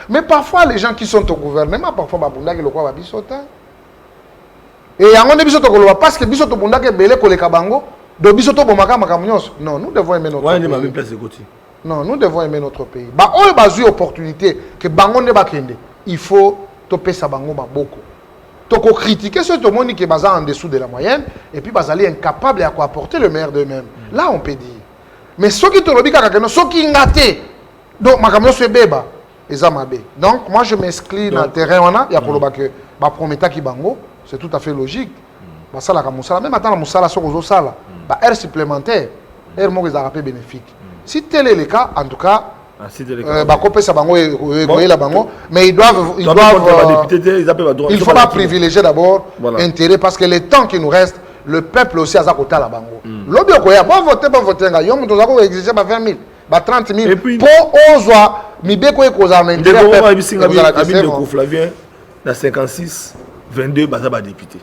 Mais parfois les gens qui sont au gouvernement, parfois babunda ke lokwa babisota. Et yango ne biso to koloba parce que biso to bunda ke belé koleka bango, do biso to bomaka makamunyoso. Non, nous devons aimer notre pays. Ouais, place de côté. Non, nous devons aimer notre pays. Ba oyo bazu opportunité que bango ne bakende. Il faut to pesa bango maboko. Toko critiquer ceux qui montrent qu'ils sont en dessous de la moyenne et puis ils sont incapables d'apporter le meilleur d'eux-mêmes. Là, on peut dire. Mais ceux qui te robent, ceux qui ont gâté, donc, ma se beba, ils ont mabé. Donc, moi, je m'inscris dans le terrain, il y a que ma prometa qui bango, c'est tout à fait logique. Ça, la musala, même attends, la musala, sur aux sala, air supplémentaire, air mo qui bénéfique. Si tel est le cas, en tout cas, mais ils doivent il ne faut pas privilégier d'abord intérêt parce que le temps qui nous reste, le peuple aussi a sa côté à la bango. L'objet quoi, bon voter, yom nous avons exigé 20 000, 30 000 pour ozoa mi beko e koza na intérêt. Flavien na 56 22 bazaba député.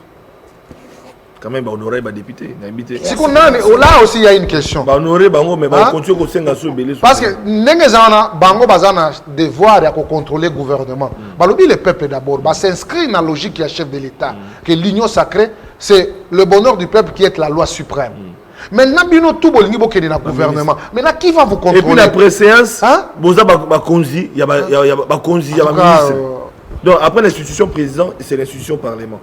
Quand même, on aurait des députés. Là aussi, il y a une question. On aurait mais on continue à se parce que Bango Bazana devoir de contrôler le gouvernement. Le peuple d'abord s'inscrit dans la logique qui est chef de l'État. Que l'union sacrée, c'est le bonheur du peuple qui est la loi suprême. Maintenant, tout le niveau qui est dans le gouvernement. Maintenant, qui va vous contrôler? Et puis la préséance, vous avez il y a ministre. Donc après l'institution président, c'est l'institution parlement.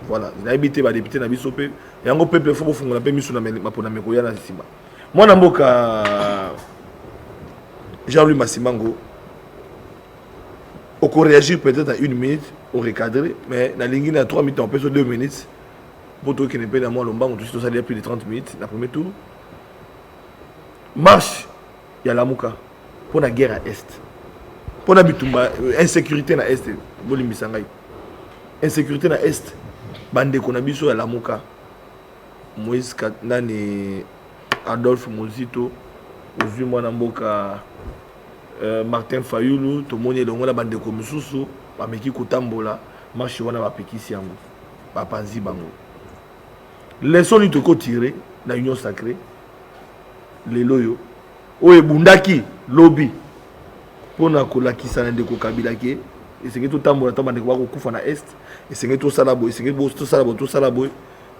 Voilà, il a habité les députés na biso pe et en peuple faut fongola pe miso na mapona mekoya na sima. Moi na mboka Jean-Louis Massimango on réagir peut-être à 1 minute au recadrer mais na lingi na 3 minutes on peut sur 2 minutes pour toi qui n'est pas dans moi lombango tout ça il y a plus de 30 minutes na premier tour. Marche il y a la muka pour la guerre à est. Pour la bitumba insécurité na est bolimbisa ngai. Insécurité na est bande konabiso ya lamuka Moïse Katnani Adolphe Mozito ozwi mwana mboka Martin Fayulu to moni longola bande ko mususu bameki kotambola marche wana bapekisi yango bapanzi bango leçon ni toko tirer na union sacrée les loyo o ebundaki lobby pona kolakisa na ndeko Kabila ke esengeli totambola ta bande ko bakokufa na est esengeli tosala boye esengeli tosala boye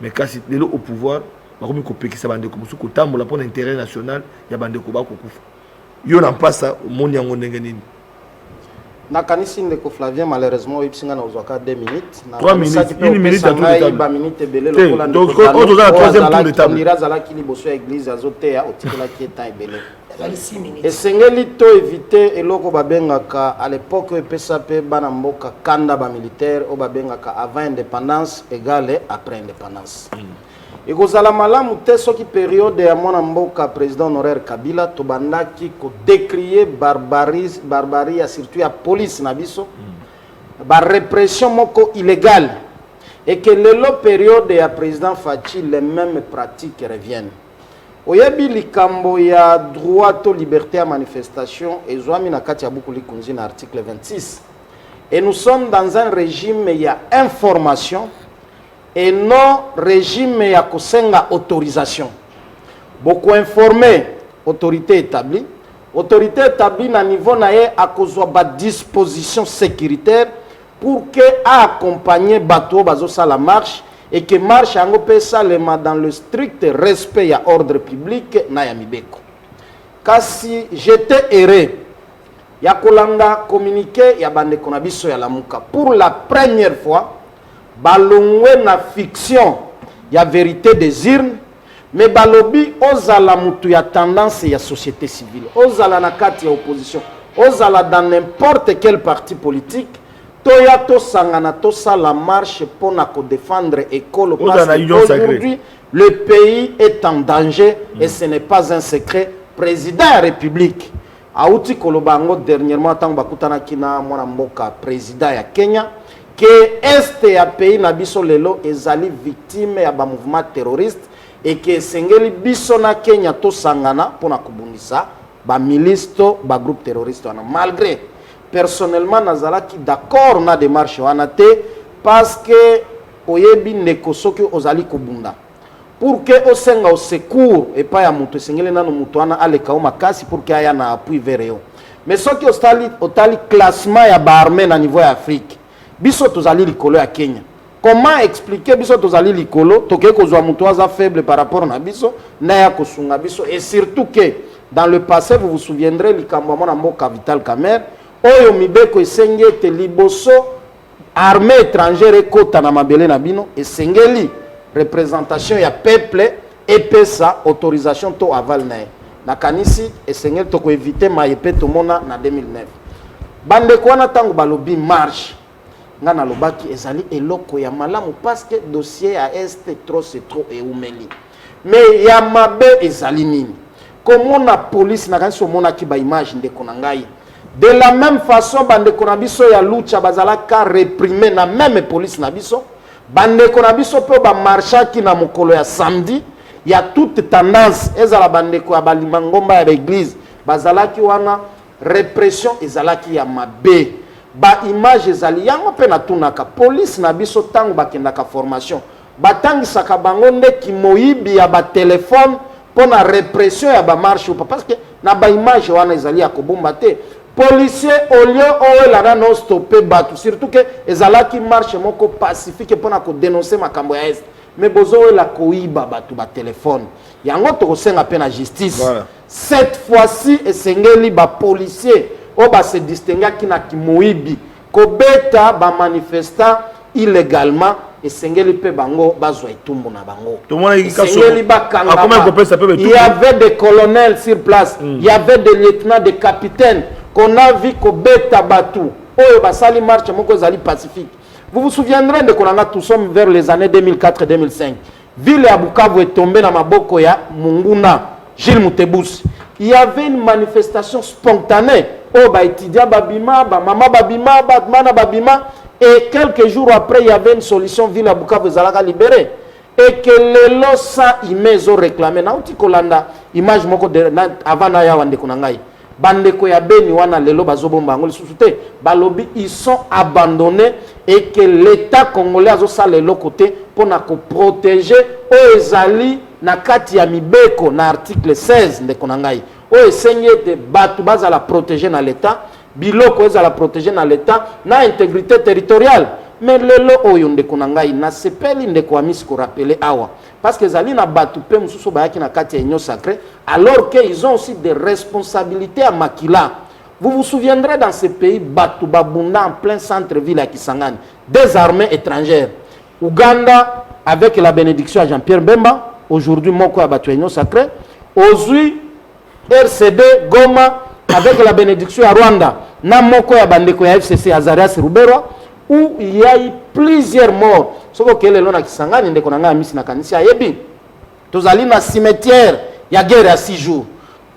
mais kasi lelo au pouvoir bakomi kopekisa bande ko musu kotambola pona intérêt national ya bande ko bakokufa yo na mpasa omoni yango ndenge nini nakanisi ndeko Flavien malheureusement oyebsinga na ozwaka 2 minutes 3 minutes 1 minute à tout le temps ba minute ebele lokola donc on doit la 3e tour de table ndira zalaki liboso ya église azoteya otikolaki eta ebele esengeli to éviter eloko babengaka à l'époque epesa pe bana mboka kanda ba militaire o babengaka avant indépendance égale après indépendance ekozala malamu te soki période ya mwana mboka président honoraire Kabila tobandaki ko décrier barbarie ya surtout ya police na biso ba répression moko illégale et que lelo période ya président Fachi les mêmes pratiques reviennent oyebi likambo ya droit to liberté à manifestation ezwami na kati ya buku likunzi na article 26. Et nous sommes dans un régime il y a information et non régime ya kosenga autorisation. Beaucoup informé autorité établie na niveau na ye a kozwa ba disposition sécuritaire pour que accompagner bateau bazo sa la marche et que marche yango pe salema dans le strict respect ya ordre public na ya mibeko. Kasi j'étais erré ya kolanda communiqué ya bande konabiso ya lamuka pour la première fois balongwe na fiction ya vérité des urnes. Mais balobi ozala mutu ya tendance ya société civile, ozala na kati ya opposition, ozala dans n'importe quel parti politique, toya to sangana to sa la marche pour na ko défendre école parce qu'aujourd'hui le pays est en danger et ce n'est pas un secret. Président de la République auti kolobango dernièrement tant bakutana kina mwana mboka président ya Kenya que est ya pays na biso lelo ezali victime ya ba mouvement terroriste et que sengeli biso na Kenya to sangana pona kubundisa ba milice to ba groupe terroriste wana. Malgré personnellement nazalaki d'accord na démarche wana te parce que oyebi ndeko soki ozali kubunda pour que osenga au secours et pas ya mutu sengeli nano mutu wana aleka o makasi pour que aya na appui vers yo. Mais soki otali classement ya ba armée na niveau ya Afrique biso tozali likolo ya Kenya. Comment expliquer biso tozali likolo toke kozwa mutu aza faible par rapport na biso na ya kosunga biso et surtout que dans le passé vous vous souviendrez likambo mona mboka Vital Kamerhe oyo mibeko esengeli te liboso armée étrangère ekota na mabele na bino esengeli représentation ya peuple epesa autorisation to aval na ye na kanisi esengeli to ko éviter mayepe to mona na 2009 bande ko na tango balobi marche ngana lobaki ezali eloko ya malamu parce que dossier à est trop c'est trop et umeli mais ya mabe ezali nini comment na police na kanso mona ki ba image ndeko na ngai de la même façon bande ko na biso ya lucha bazala ka réprimer na même police na biso bande ko na biso pe ba marcha ki na mokolo ya samedi ya toute tendance ezala bande ko ya balimangomba ya l'église bazala ki wana répression ezala ki ya mabe ba image ezali yango pe na tunaka police na biso tango bakendaka formation batangisaka bango ndeki moyibi ya ba téléphone pona répression ya ba marche parce que na ba image wana ezali ya kobomba te policier au lieu o la no stopper batu surtout que ezalaki marche moko pacifique pona ko dénoncer makambo ya est mais bozo la koiba batu ba téléphone yango to kosenga pe na justice voilà. Cette fois-ci esengeli ba policier o ba se distinguer kina kimoibi kobeta ba manifestant illégalement esengeli pe bango bazwa itumbu na bango esengeli bakanga il y avait des colonels sur place il y avait des lieutenants, des capitaines qu'on a vu kobeta batu oyo basali marche moko zali pacifique. Vous vous souviendrez de Konanga, nous sommes vers les années 2004-2005 ville ya Bukavu est tombée dans maboko ya Munguna Gilles Moutebousi. Il y avait une manifestation spontanée. Oh, bah, étudiant Babima, bah, maman Babima, Batmana Babima. Et quelques jours après, il y avait une solution, ville à Bukavu, Zalaka libérée. Et que les losa, ils ont réclamé. Nauti Kolanda, image moko de avant Naya Wande Konangai. Bandeko ya Beni wana lelo bazobomba ngoli susute. Balobi, ils sont abandonnés et que l'État congolais a ça le côté pour protéger Oezali. Na kati ya mibeko na article 16 de Konangai o esenye de batu baza la protéger na l'état biloko eza la protéger na l'état na intégrité territoriale mais lelo oyo de Konangai na sepeli de ko amis ko rappeler awa parce que zali na batu pe mususu bayaki na kati ya union sacrée alors que ils ont aussi des responsabilités à Makila. Vous vous souviendrez dans ce pays batu babunda en plein centre-ville à Kisangani des armées étrangères. Ouganda avec la bénédiction à Jean-Pierre Bemba. Aujourd'hui, Moko a battu l'Union sacrée. Aujourd'hui, RCD, Goma, avec la bénédiction à Rwanda. Na Moko a bandeko ya FCC Azarias Rubero, où il y a eu plusieurs morts. Sauf que les gens qui sont en train de se faire, tous allés dans le cimetière, il y a guerre à 6 jours.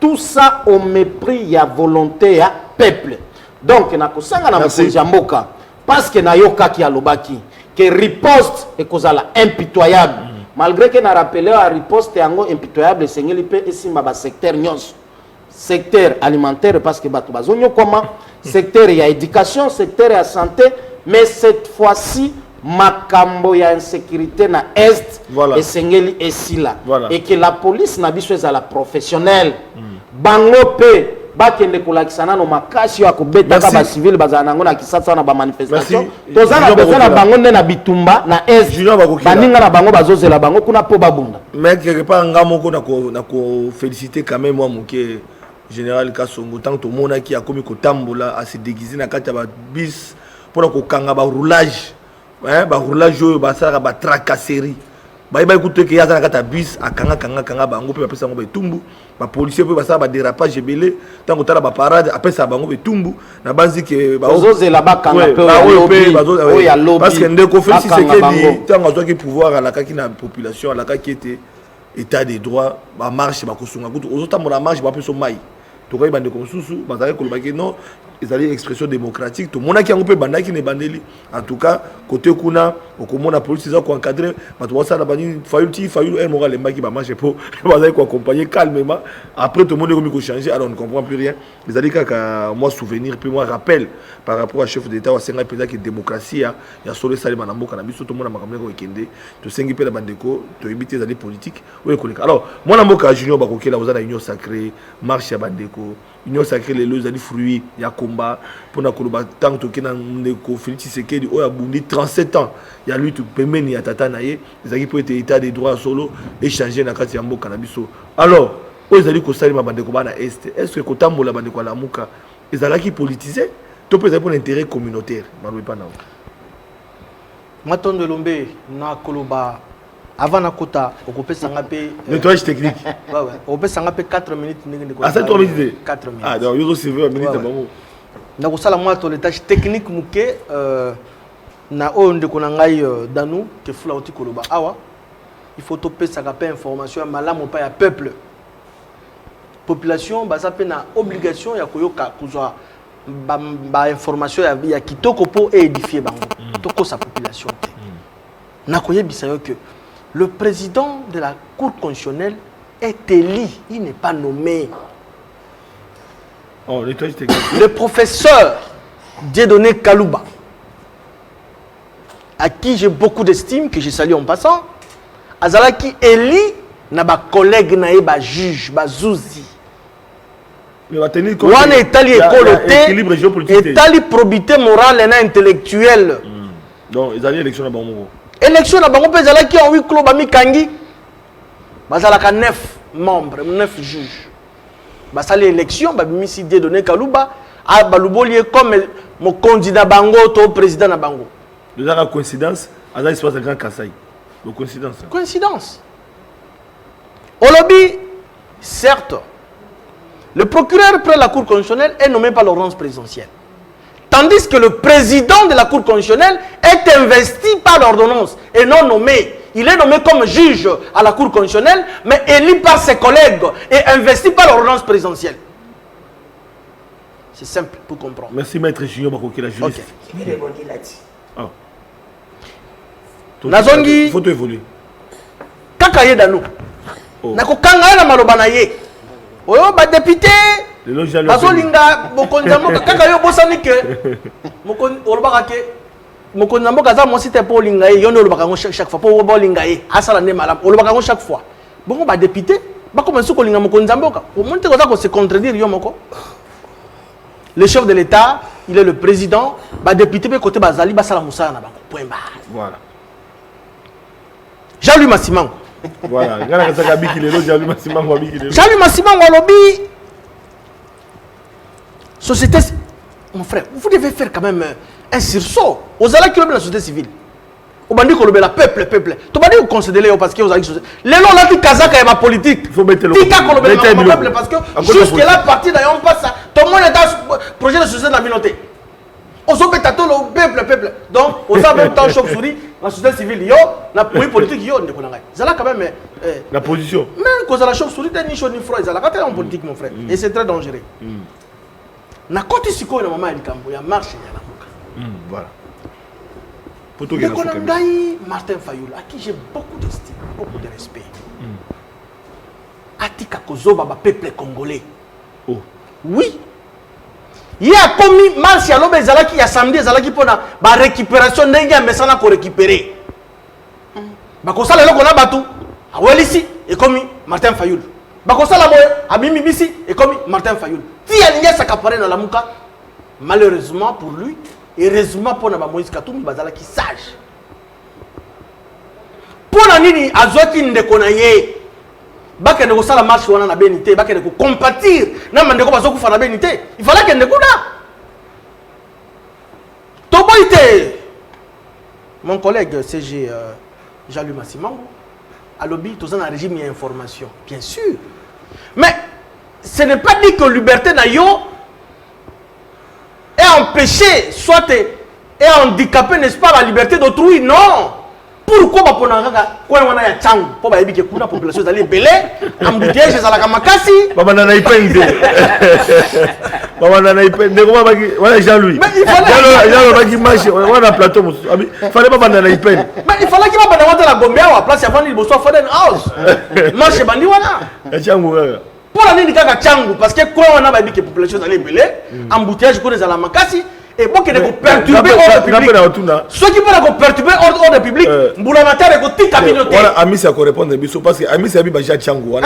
Tout ça au mépris, il y a volonté à peuple. Donc, il y a un Mboka parce que na yoka qui a lobaki, que riposte est impitoyable. malgré que na rappelé à riposte yango impitoyable sengeli pe esimba ba secteur nyonso secteur alimentaire parce que bato bazonyo comment secteur ya éducation secteur ya santé mais cette fois-ci makambo ya insécurité na est voilà. esengeli esila voilà. et que la police na biso ezala professionnelle bango pe bakende kolakisa nano makasi ya kobetaka bacivile bazala nango na kisasa na bamanifestation toza na besoin na bango nde na bitumba na est baninga na bango bazozela bango kuna po babunda mais quelque part nga moko na ko féliciter quand même moi moke général Kasongo tant to mona ki akomi kotambola a se déguiser na kati ba bis pour ko kanga ba roulage ba roulage ba sara ba tracasserie ba écouter que yaza na kati bis akanga bango pe pesa ngo ba tumbu ba policier pe ba sara ba dérapage ebele tant ko tala ba parade après ça bango be tumbu na banzi que ba bazozela bakanga pe ya lobby parce que ndeko Félix Sekedi tant ngo ki pouvoir à la kaki na population à la kaki était état des droits ba marche ba kosunga kutu ozotambola marche ba peso mai to koy bande comme susu bazale ko lobaki non ils allaient expression démocratique tout mona ki yango pe banda ki ne bandeli en tout cas côté kuna okomona police za ko encadrer bato basa na bani fayulu un moral mbaki ba marche pour bazale ko accompagner calmement après tout le monde komi ko changer alors on ne comprend plus rien ils allaient kaka moi souvenir puis moi rappel par rapport à chef d'état wa senga peza ki démocratie ya solo salima na mboka na biso to mona makambo ko ekende to sengi pe na bandeko to éviter les politiques ou économiques alors moi na mboka junior ba kokela oza na union sacrée marche ya bandeko union sacrée les lois ali fruits ya combat pour na koloba tant to kina ndeko Félix Tshisekedi o ya bundi 37 ans ya lui tout pemeni ya tata na ye ezaki pour être état des droits solo échanger na kati ya mboka na biso alors o ezali ko salima bandeko bana est que kotambola bandeko la muka ezalaki politisé to peut être pour l'intérêt communautaire malou pas na Matondo Lombe na koloba avant na kota okopesa ngape nettoyage technique ouais okopesa ngape 4 minutes ndenge ah ça 3 minutes 4 minutes ah donc yo serveur à minute bango na kosala moi to les tâches techniques muke na oyo ndeko na ngai danu ke fula oti koloba awa il faut topesa ka pe information malamu pa ya peuple population baza pe na obligation ya koyoka kuzwa ba information ya kitoko po édifier bango toko sa population na koyebisa yo que le président de la Cour constitutionnelle est élu, il n'est pas nommé. Oh, le professeur Dieudonné Kalouba, à qui j'ai beaucoup d'estime, que je salue en passant, Azalaki élu, na ba collègue nae ba juge, ba zouzi. Wana etali écoloté, etali probité morale et intellectuelle. Donc, ils allaient élection à Bango. Élection na bango pe zalaki en 8 clos ba mikangi bazalaka 9 membres 9 juges basali élection ba bimisi Dieudonné Kalouba a baluboli comme mon candidat bango to président na bango déjà la coïncidence azali se passe grand Kasai le coïncidence au lobby certes le procureur près la cour constitutionnelle est nommé par l'ordonnance présidentielle. Tandis que le président de la Cour constitutionnelle est investi par l'ordonnance et non nommé. Il est nommé comme juge à la Cour constitutionnelle, mais élu par ses collègues et investi par l'ordonnance présidentielle. C'est simple pour comprendre. Merci maître Junior Bakoki, la juriste. Okay. Nazongi. Il faut évoluer. Kakaye danou. Nako kangaye na maloba na ye. Oyo ba député. Bazolinga mokonzambo kaka yo bosani ke mokon olobaka ke mokonzambo kaza mo site po linga ye yono olobaka ngo chaque fois po bolinga ye asala ne malam olobaka ngo chaque fois bongo ba député ba commencer ko linga mokonzambo ka o monte ko za ko se contredire yo moko le chef de l'état il est le président ba député be côté bazali basala musala na bango point barre voilà Jean-Louis Massimango voilà ngana kasaka biki lelo Jean-Louis Massimango biki lelo Jean-Louis Massimango lobby société, mon frère, vous devez faire quand même un sursaut. Aux allez qui la société civile. Au bandit qu'on le peuple. Tu vas dire vous considérez parce que vous avez les noms là qui kazaka et ma politique. Il faut mettre le peuple parce que jusque là parti d'ailleurs on passe ça. Tout le monde est dans projet de société de la communauté. On s'en fait tâter le peuple. Donc on a même temps chauve-souris la société civile yo, la politique yo ne connaît. Ça là quand même la position. Même cause la chauve-souris ni chaud ni froid, ça là quand en politique mon frère et c'est très dangereux. Na koti siko na mama likambo ya marche ya la moka. Voilà. ndeko na ngai Martin Fayulu à qui j'ai beaucoup d'estime, beaucoup de respect. Atika kozoba ba peuple congolais. Oui. Il y a commis marche à l'obé zalaki ya samedi zalaki pona ba récupération ndenge ya mesana ko récupérer. Ba ko sala loko na batu. Awelisi et commis Martin Fayulu. Ba ko sala boy abimi bisi et commis Martin Fayulu. Ti alinga sakapare na lamuka. Malheureusement pour lui, heureusement pour na ba Moïse Katumbi bazalaki sage. Pona nini azwaki ndeko na ye. Baka ne ko sala marche wana na benité, baka ne ko compatir na mandeko bazo ku fana benité. Il fallait que ndeko na. Toboité. Mon collègue CG Jean-Louis Massimango à lobby tous en régime et information, bien sûr. Mais ce n'est pas dit que liberté nayo est empêchée, soit est handicapée, n'est-ce pas, la liberté d'autrui, non. Pourquoi ba pona kaka kwa wana ya changu po ba yebike kuna population zali belé embouteillage za la kamakasi baba na ipende baba na ipende ko baba wala Jean-Louis Jean-Louis baki marché wana plateau musu fallait baba na ipende mais il fallait que baba na wata la gombe wa place ya fani boso Foden House marché bandi wana ya changu kaka pour nini kaka changu parce que kwa wana ba yebike population zali belé embouteillage ko za la makasi et bon que de perturber l'ordre public. Ceux qui veulent perturber l'ordre public, Mboulamater et Goti communauté. Voilà, Amis a répondre parce que Amis a mis Baja Tchangou.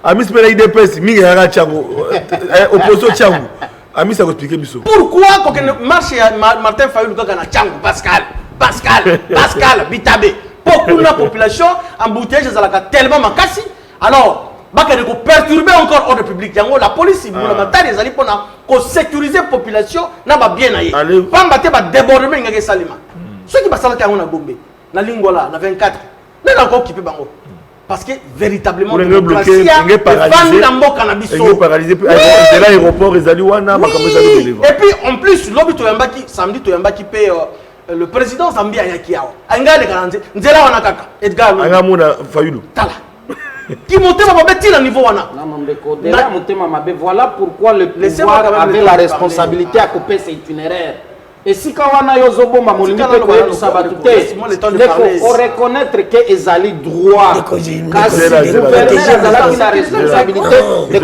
Amis peut aider presse, Mingara Tchangou, opposition Tchangou. Amis a expliqué Bissou. Pourquoi quand on marche Martin Fayulu quand on a Tchangou Pascal, Bitabé. Pour la population, embouteillage tellement makasi. Alors, baka ne ko perturber encore l'ordre public. La police, Mboulamater les alliés pour sécuriser la population na ba bien aye pas mbaté ba débordement ngake salima ceux qui basala ka na gombe na lingola na 24 n'est encore occupé bango parce que véritablement on est bloqué ngé paralysé na mboka na biso ngé paralysé puis l'aéroport ezali wana makambo ezali beleva et puis en plus lobi to yambaki samedi to yambaki pe le président Zambia ayaki awa angale kananze nzela wana kaka Edgar anga mona Fayulu tala qui montait ma bête à niveau wana. Voilà pourquoi le pouvoir avait la responsabilité à couper cet itinéraire. Et si Kawana Yozobo Mamolingi peut reconnaître que Ezali droit. Car si le gouverneur a la responsabilité de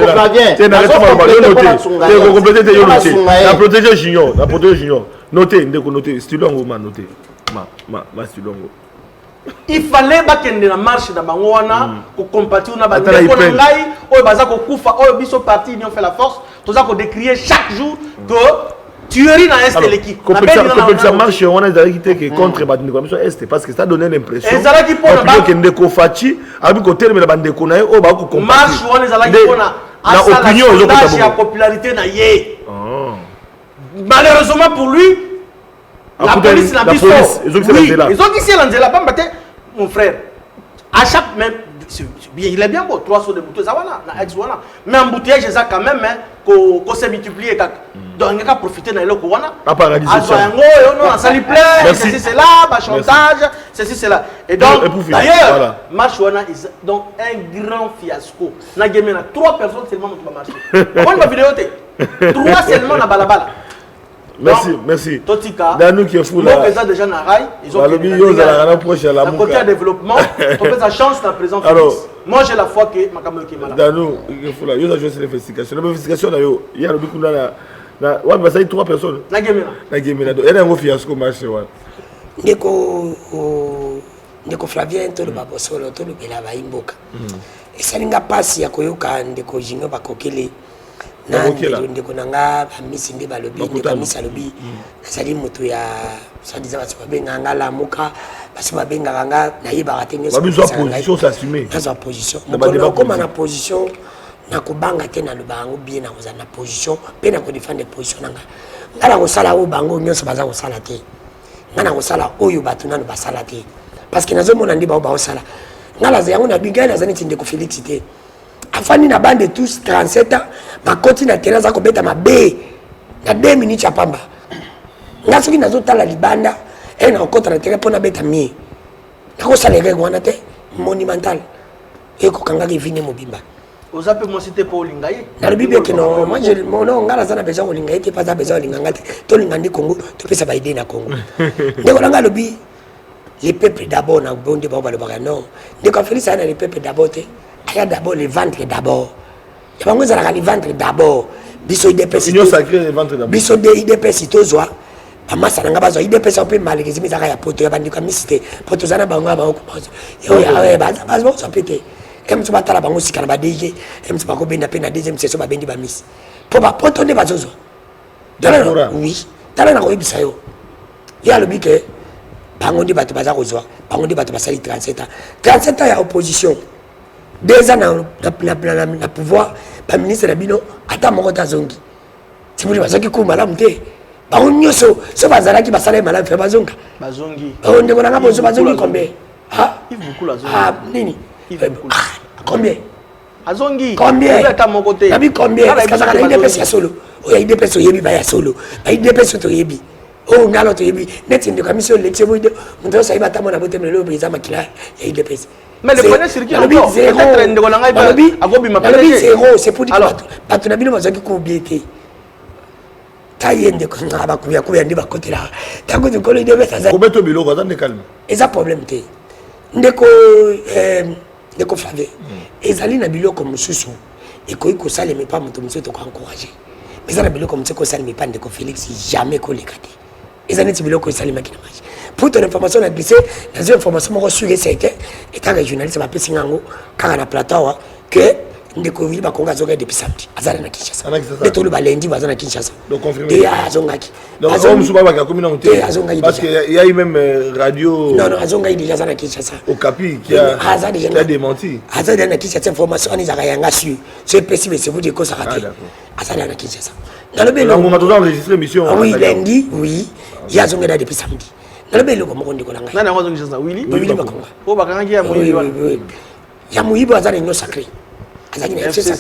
la protéger Junior, la protéger Junior. Notez, notez, Stylongo m'a noté. Ma Stylongo. Il fallait bakende na marche na bango wana ko compatir na ba ndeko na ngai oyo baza ko kufa oyo biso parti union fait la force toza ko décrier chaque jour que tuerie na est l'équipe na compétition marche on a dit que contre ba ndeko biso est parce que ça donnait l'impression ezalaki pona ba que ndeko fachi abi ko terme ba ndeko na o ba ko compatir marche wana ezalaki pona na opinion ezoko ya popularité na ye malheureusement pour lui la police n'a pas ils ont dit c'est l'Angela pas mon frère à chaque même il est bien beau 300 de bouteilles ça voilà na ex wana mais embouteillage ça quand même ko s'est multiplié donc on a profité na eloko wana à paralyser ça non ça lui plaît ceci c'est là ba chantage ceci c'est là et donc d'ailleurs marche wana donc un grand fiasco na game na 3 personnes seulement qui va marcher on va vidéo 3 seulement na balabala. Merci. Totika. Danou qui est fou là. Ils ont déjà na rail. Ils ont la côté à développement. On fait sa chance dans présent. Alors, moi j'ai la foi que Makambo qui est malade. Danou, il est fou là. Ils ont joué sur l'investigation. L'investigation là, il y a le bicou là. Ouais, mais ça y est 3 personnes. Na game là. Na game là. Il y a un gros fiasco marché ouais. Ndeko Flavien to le babosolo to le bela ba imboka. Et ça n'inga passe ya koyoka ndeko jingo bakokele. ndeko nanga bamisi nde balobi ndeko amisi alobi nazali moto ya sadiza bato babenganga lamuka basi babengaka nga nayebaka te nyonso position mokolo okoma na position nakobanga te nalobaka yango bie nakozala na position mpe nakodefendre position nanga nga nakosala oyo bango nyonso baza kosala te nga nakosala oyo bato nano basala te parce que nazomona nde bao baosala nga naza yango nabingai naza neti ndeko Félix te afani na bande tous 37 ans bakoti na terrain za kobeta mabe na 2 minutes ya pamba nga soki nazotala libanda na okota na terrain pona beta mie nakosala erreur wana te monumental ekokangaki vine mobimba ozape moi c'était pas olingaye nalobi beke no moi je non nga naza na besoin olingaye te pas besoin olinganga te tolinga ndi Congo topesa ba idée na Congo ndeko nanga lobi les peuples d'abord na bonde ba ba le non de ko Félix ana les peuples d'abord te aya d'abord les ventres d'abord ya bango za les ventres d'abord biso IDPS union sacrée les ventres d'abord biso de IDPS tozwa amasa nanga bazwa IDPS on peut mal que zimisa ya poto ya bandika misite poto zana bango ba ko yo ya ba so pété em so batala bango sikana ba DG em so ba ko benda pe na deuxième session ba bendi ba miss po ba poto ne bazozwa oui tala na ko ibisa yo ya le bike bango ndi bato baza kozwa bango ndi bato basali 37 ans ya opposition 2 ans na pouvoir ba ministre na bino ata moko ta zongi tibuli bazaki ku malamu te bango nyoso so bazala ki basala malamu fe bazonga bazongi on ndeko na ngabo so bazongi combien il beaucoup la zongi nini combien azongi combien ata moko te nabi combien parce que ça la IDPS ya solo o ya IDPS o yebi ba ya solo ba IDPS to yebi oh ngalo to yebi net in the commission election boide mundo sa ibata mona bote melo beza makila ya IDPS mais le premier circuit encore peut-être ndeko na ngai ba agobi mapele zéro c'est pour dire bato na bino bazaki ko biete tayende ko ngaba kuya ndi bakotela tango de kolo IDPS za ko beto biloko azande calme eza problème te ndeko ndeko Flavie ezali na biloko mususu ekoyi ko sala mais pas muto mususu to ko encourager mais ça na biloko mususu ko sala mais pas ndeko Félix jamais ko lekate ezali ti biloko sala makina maji pour ton information na glissé dans une information mo sur c'était étant que journaliste ba pesingango kaka na plateau que ndeko vili ba konga zoga depuis samedi azala na Kinshasa de tolu ba lundi bazana Kinshasa donc confirmé et azongaki donc on se ba ka commune on te azongaki parce que il y a eu même radio non azongaki déjà na Kinshasa au Capi qui a démenti azala na Kinshasa information ni zaka yanga sur c'est possible c'est vous dire que ça raté azala na Kinshasa dans le belo on a toujours enregistré mission oui lundi oui il y a zonga depuis samedi dans le belo mo ndiko nanga nana ngo Kinshasa Willy bakonga o bakanga ki ya moyibi wana ya moyibi azala union sacrée azali na FCC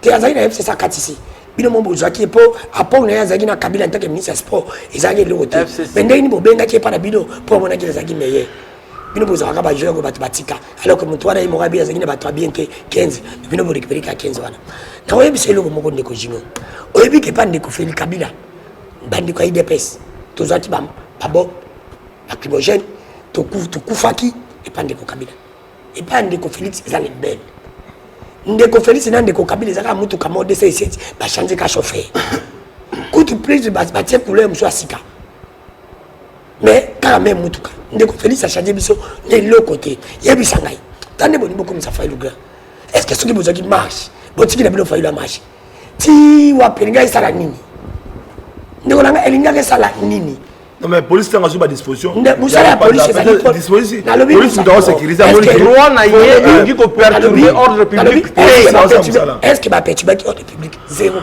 te azali na FCC katisi bino mo bozaki po apon na azali na Kabila ntake ministre sport ezali le côté mais ndeni bobenga ki pa na bino po mona ki azali meilleur bino bozaka ba joueur ko batu batika alors que mutwana yi morabi azali na batu bien que 15 bino bo récupérer ka 15 wana na oyebi selo mo ko ndeko jino oyebi ke pa ndeko Félix Kabila bandi ko IDPS tozaki bam babo lacrymogène to kufaki et pas ndeko Kabila et pas ndeko Félix ezali belle ndeko Félix na ndeko Kabila zaka mutu ka mode C7 ba changer ka chauffeur kutu plus ba tie couleur mso asika mais quand même mutu ka ndeko Félix a changé biso ne le côté yebisa ngai tande boni boko msa failu grand est-ce que ce qui bozaki marche botiki na bino failu la marche ti wa pelinga isala nini ndeko nanga elinga ke sala nini. Non mais police t'a reçu ma disposition. Vous savez la police est disposition. Police doit sécuriser. Droit n'a yé qui peut perturber ordre public. Est-ce que ma perturber ordre public zéro.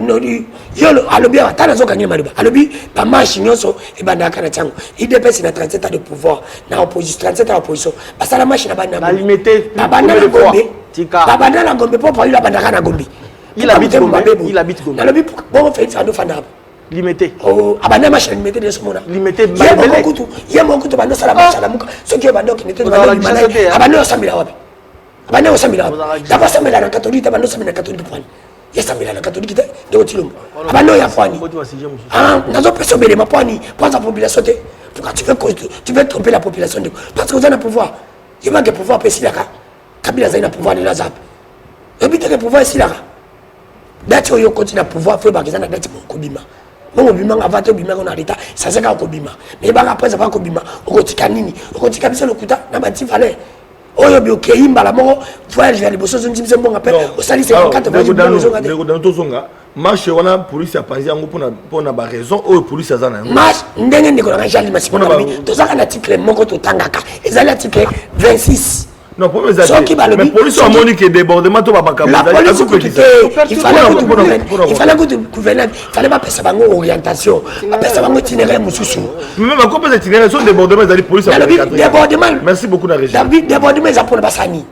Non yo alobi atana zo kanyima liba. Alobi pa marche nyonso e banda kana chango. IDPS na 37 ans de pouvoir na opposition 37 ans opposition. Basa la marche na banda. Na limité. Banda na Gombe. Banda na Gombe pour la banda kana Gombe. Il habite Gombe. Il habite Gombe. Alobi bon fait ando fanda. Limité. Oh, abanda machine limité de ce moment. Limité. Il y a beaucoup de bandes sur la marche à la mouka. Ce qui est bandok qui n'était pas le abandon au Samila Wabi. Abandon au Samila. D'abord Samila la catholique, abandon Samila catholique de Pointe. Il y a Samila la catholique de Otilum. Abandon ya Pointe. Ah, nous avons perçu les Pointe. Pour la population, pourquoi tu veux tromper la population de parce que vous avez un pouvoir. Il manque de pouvoir pour ici là. Kabila a un pouvoir de la ZAP. Et puis le pouvoir ici là. D'ailleurs, il continue à pouvoir faire parce que ça n'a pas été mon bima. Mon bima avant de bima on a l'état, ça c'est quand bima. Mais bah après ça va ko bima. On continue nini? On continue bisa le kuta na bati fallait. Oyo bi okeyimba la moko, voyage vers les bossos on dit bon appel. Au sali c'est quand tu vas dans to zonga. Marche wana police a panzi yango pona ba raison o police azana. Marche ndenge ndeko na jali masiko na bi. To zaka na article moko to tangaka. Ezali article 26. Non, pour les amis, mais police a moni que débordement to babaka. La police il fallait que tu gouvernement, il fallait pas passer par orientation, passer par itinéraire mususu. Même à quoi pas itinéraire sont débordement des police. Débordement. Merci beaucoup la régie. David débordement ça pour Bassani.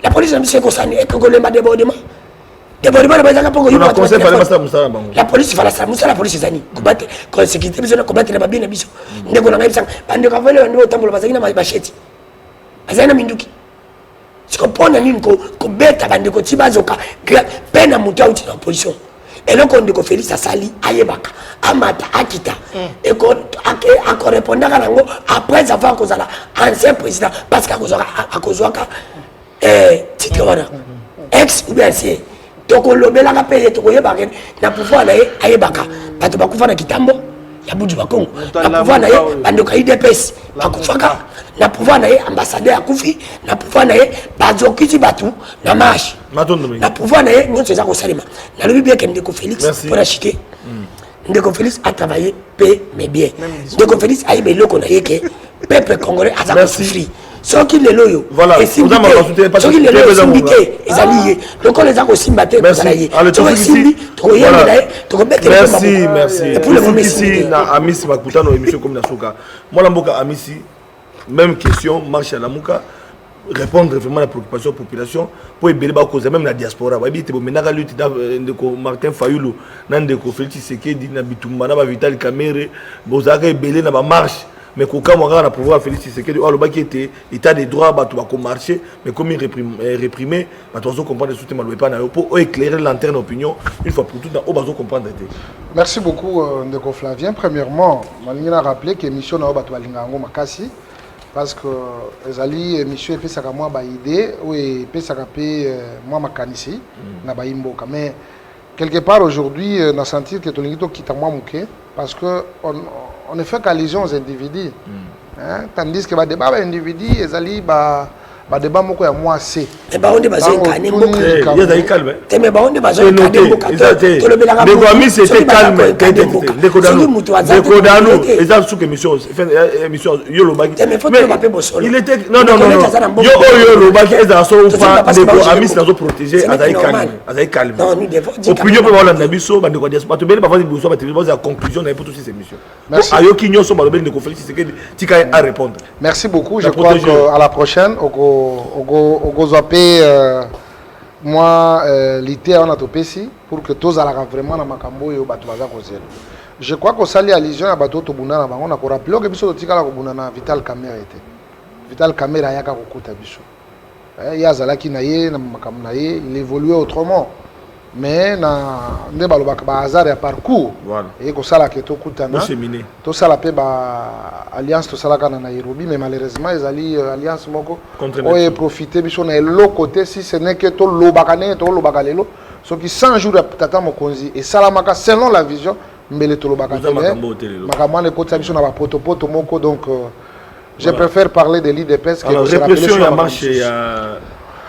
La police a mis ce consani et que le débordement. Débordement le bazaka pour on a conseil fallait pas ça la police fallait ça la police zani combattre quand sécurité besoin combattre la babine biso. Ndeko na ngabisa bande ka vole ndo tambola bazakina macheti. Azana minduki sikopona nini ko beta bande ko tibazoka pena mutu auti na opposition eloko ndeko Félix asali ayebaka amata akita et qu'on répondaka nango après avoir kozala ancien président parce que akozwaka titre wana ex ou bien c'est tokolobelaka mpe tokoyebaka na pouvoir na ye ayebaka bato bakufa na kitambo ya buju bakongo na pouvoir na ye bandeko ya UDPS bakufaka na pouvoir na ye ambassadeur akufi na pouvoir na ye bazokisi bato na marche na pouvoir na ye nyonso eza kosalema nalobi bien ke ndeko Félix mpona chike ndeko Félix a travaillé peu mais bien ndeko Félix ayeba eloko na ye ke peuple congolais aza kosufri soki lelo yo soki lelo yo esimbi te ezali ye loko eza kosimba te kozala ye soki esimbi tokoyembela ye tokobetela merci na Amisi Makutano émission comme na soka mwana mboka Amisi même question marche à la Mouka répondre vraiment à la préoccupation de la population pour ébélé cause même la diaspora babi te bomenaka lutte ndeko Martin Fayulu na ndeko Félix Tshisekedi na Bitumba na ba Vital Kamerhe bozaka ébélé na ba marche mais quand on a pouvoir Félix Tshisekedi alors qui était état des droits bato ba marcher mais comme réprimé bato on comprendre soutien malwe pas na pour éclairer l'interne opinion une fois pour toutes dans bazo comprendre. Merci beaucoup ndeko Flavien. Premièrement malingina rappeler que émission na bato balinga ngo makasi parce que ezali émission epesaka moi ba idée ou epesaka pe moi makanisi na ba imboka mais quelque part aujourd'hui na sentir que tolingi to kita moi muke parce que on ne fait qu'allusion aux individus hein? Tandis que les débats individus ezali débat moko ya moi c'est ba onde bazo nkane moko ya dai calme mais ba onde bazo nkane moko to le belanga ndeko ami c'était calme ndeko dano eza sous émission yo lo baki il était non yo lo baki eza so fa ndeko ami c'est zo protéger azai calme opinion pour la nabiso ba ndeko diaspora to bele ba vandi biso ba télé ba conclusion na pour toutes ces émissions ayoki nyoso ba lo bele ndeko Félix Tshisekedi tika à répondre. Merci beaucoup, je crois qu'à la prochaine au zappé moi l'été on a topé si pour que tous allons vraiment dans makambo yo bato baza kozela. Je crois que ça li allusion à bato to bunda na bango na ko rappeler que biso tika la ko bunda na Vital Kamerhe était. Vital Kamerhe ayaka ko kuta biso. Ya zalaki na ye na makambo na ye il évoluait autrement. Mais na nde balobaka ba hasard ya parcours et ko sala ke to kutana to sala pe ba alliance to sala kana na Nairobi mais malheureusement ezali alliance moko oye profiter biso na l'autre côté si ce n'est que to lobaka ne to lobaka lelo so ki 100 jours ya tata mokonzi et salamaka selon la vision mbele to lobaka makambo ne kota biso na ba poto moko donc je préfère parler de l'IDPS que la répression ya marche ya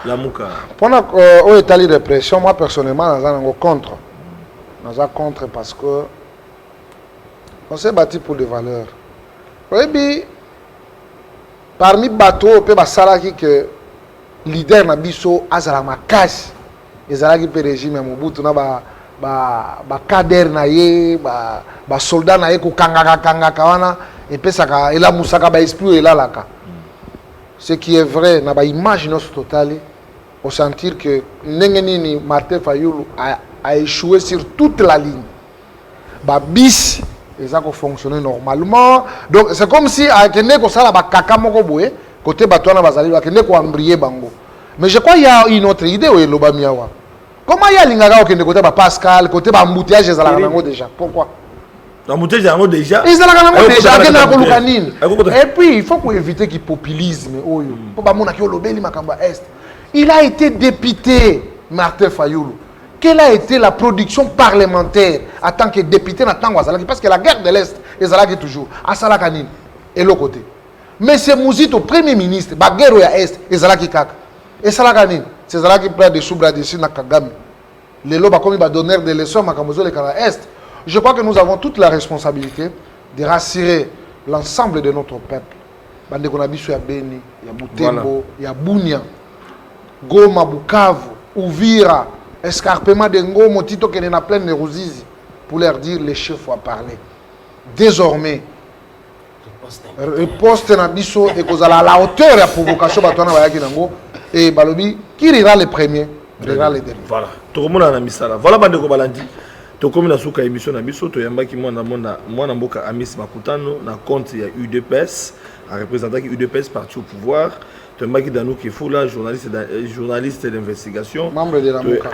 la Mouka. Pendant au état de répression, moi personnellement, nous sommes contre. Nous sommes contre parce que on s'est battu pour des valeurs. Oui, parmi les bateaux, il y a des que leader na biso azala makasi. Ezalaki pe régime Mobutu na ba cadre na ye, ba soldat na ye ko kanga wana et puis ça ela musaka ba esprit ela laka. Ce qui est vrai, na ba image notre totale, au sentir que Nengenini Martin Fayulu a échoué sur toute la ligne. Ba bis, ils ont fonctionné normalement. Donc c'est comme si avec neko sala ba kaka moko boye, côté batwana bazali ba neko ambrier bango. Mais je crois il y a une autre idée au Loba Miawa. Comment il y a lingaka au côté ba Pascal, côté ba embouteillage ezala nango déjà. Pourquoi? L'embouteillage est déjà. Et puis, il faut qu'on évite qu'il populisme. Il a été député, Martin Fayulu. Quelle a été la production parlementaire en tant que député parce que la guerre de l'Est, est toujours. À Salakanin, et l'autre côté. Mais c'est Mouzito, premier ministre, la guerre de l'Est, et Zalaki Kaka. Et Salakanin, c'est Zalaki près de Soubra de Sina Kagame. Les lobes comme il va donner des leçons à Kamozo, les Kala Est. Je crois que nous avons toute la responsabilité de rassurer l'ensemble de notre peuple. Bande Konabiso, il y a Beni, il y a Butembo, il y a Bunia, Goma, Bukavu, Ouvira, Escarpement de Ngomo, Tito qui est en pleine de Ruzizi, pour leur dire les chefs vont parler. Désormais, riposte Nabiso et qu'on a la hauteur de la provocation, et Balobi, qui rira les premiers, rira les derniers. Voilà, tout le monde a mis ça là. Voilà, Bande Kobalandi. Comme na suka émission na biso to yambaki mwana mboka Amisi Makutano na compte ya UDPS a représentant UDPS parti au pouvoir Tombaki Danou Kifula, journaliste d'investigation. Membre de la MOCA.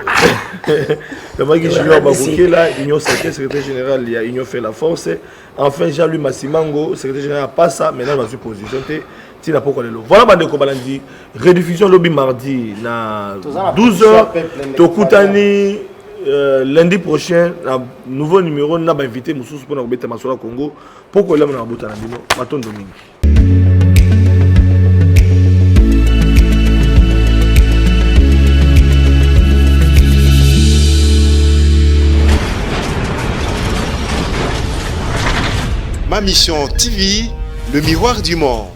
Tombaki Junior Baboukela, Union Sacrée, secrétaire général, il y a Union fait la force. Enfin, Jean-Louis Massimango, secrétaire général, pas ça, maintenant dans une position. Voilà, Bandeko Balandi, rediffusion lobby mardi, na 12h, Tokutani, lundi prochain, nouveau numéro, on a invité Moussous pour nous mettre Masola Congo, pour que l'homme n'a pas de Maton Domingue. Ma mission TV, le miroir du monde.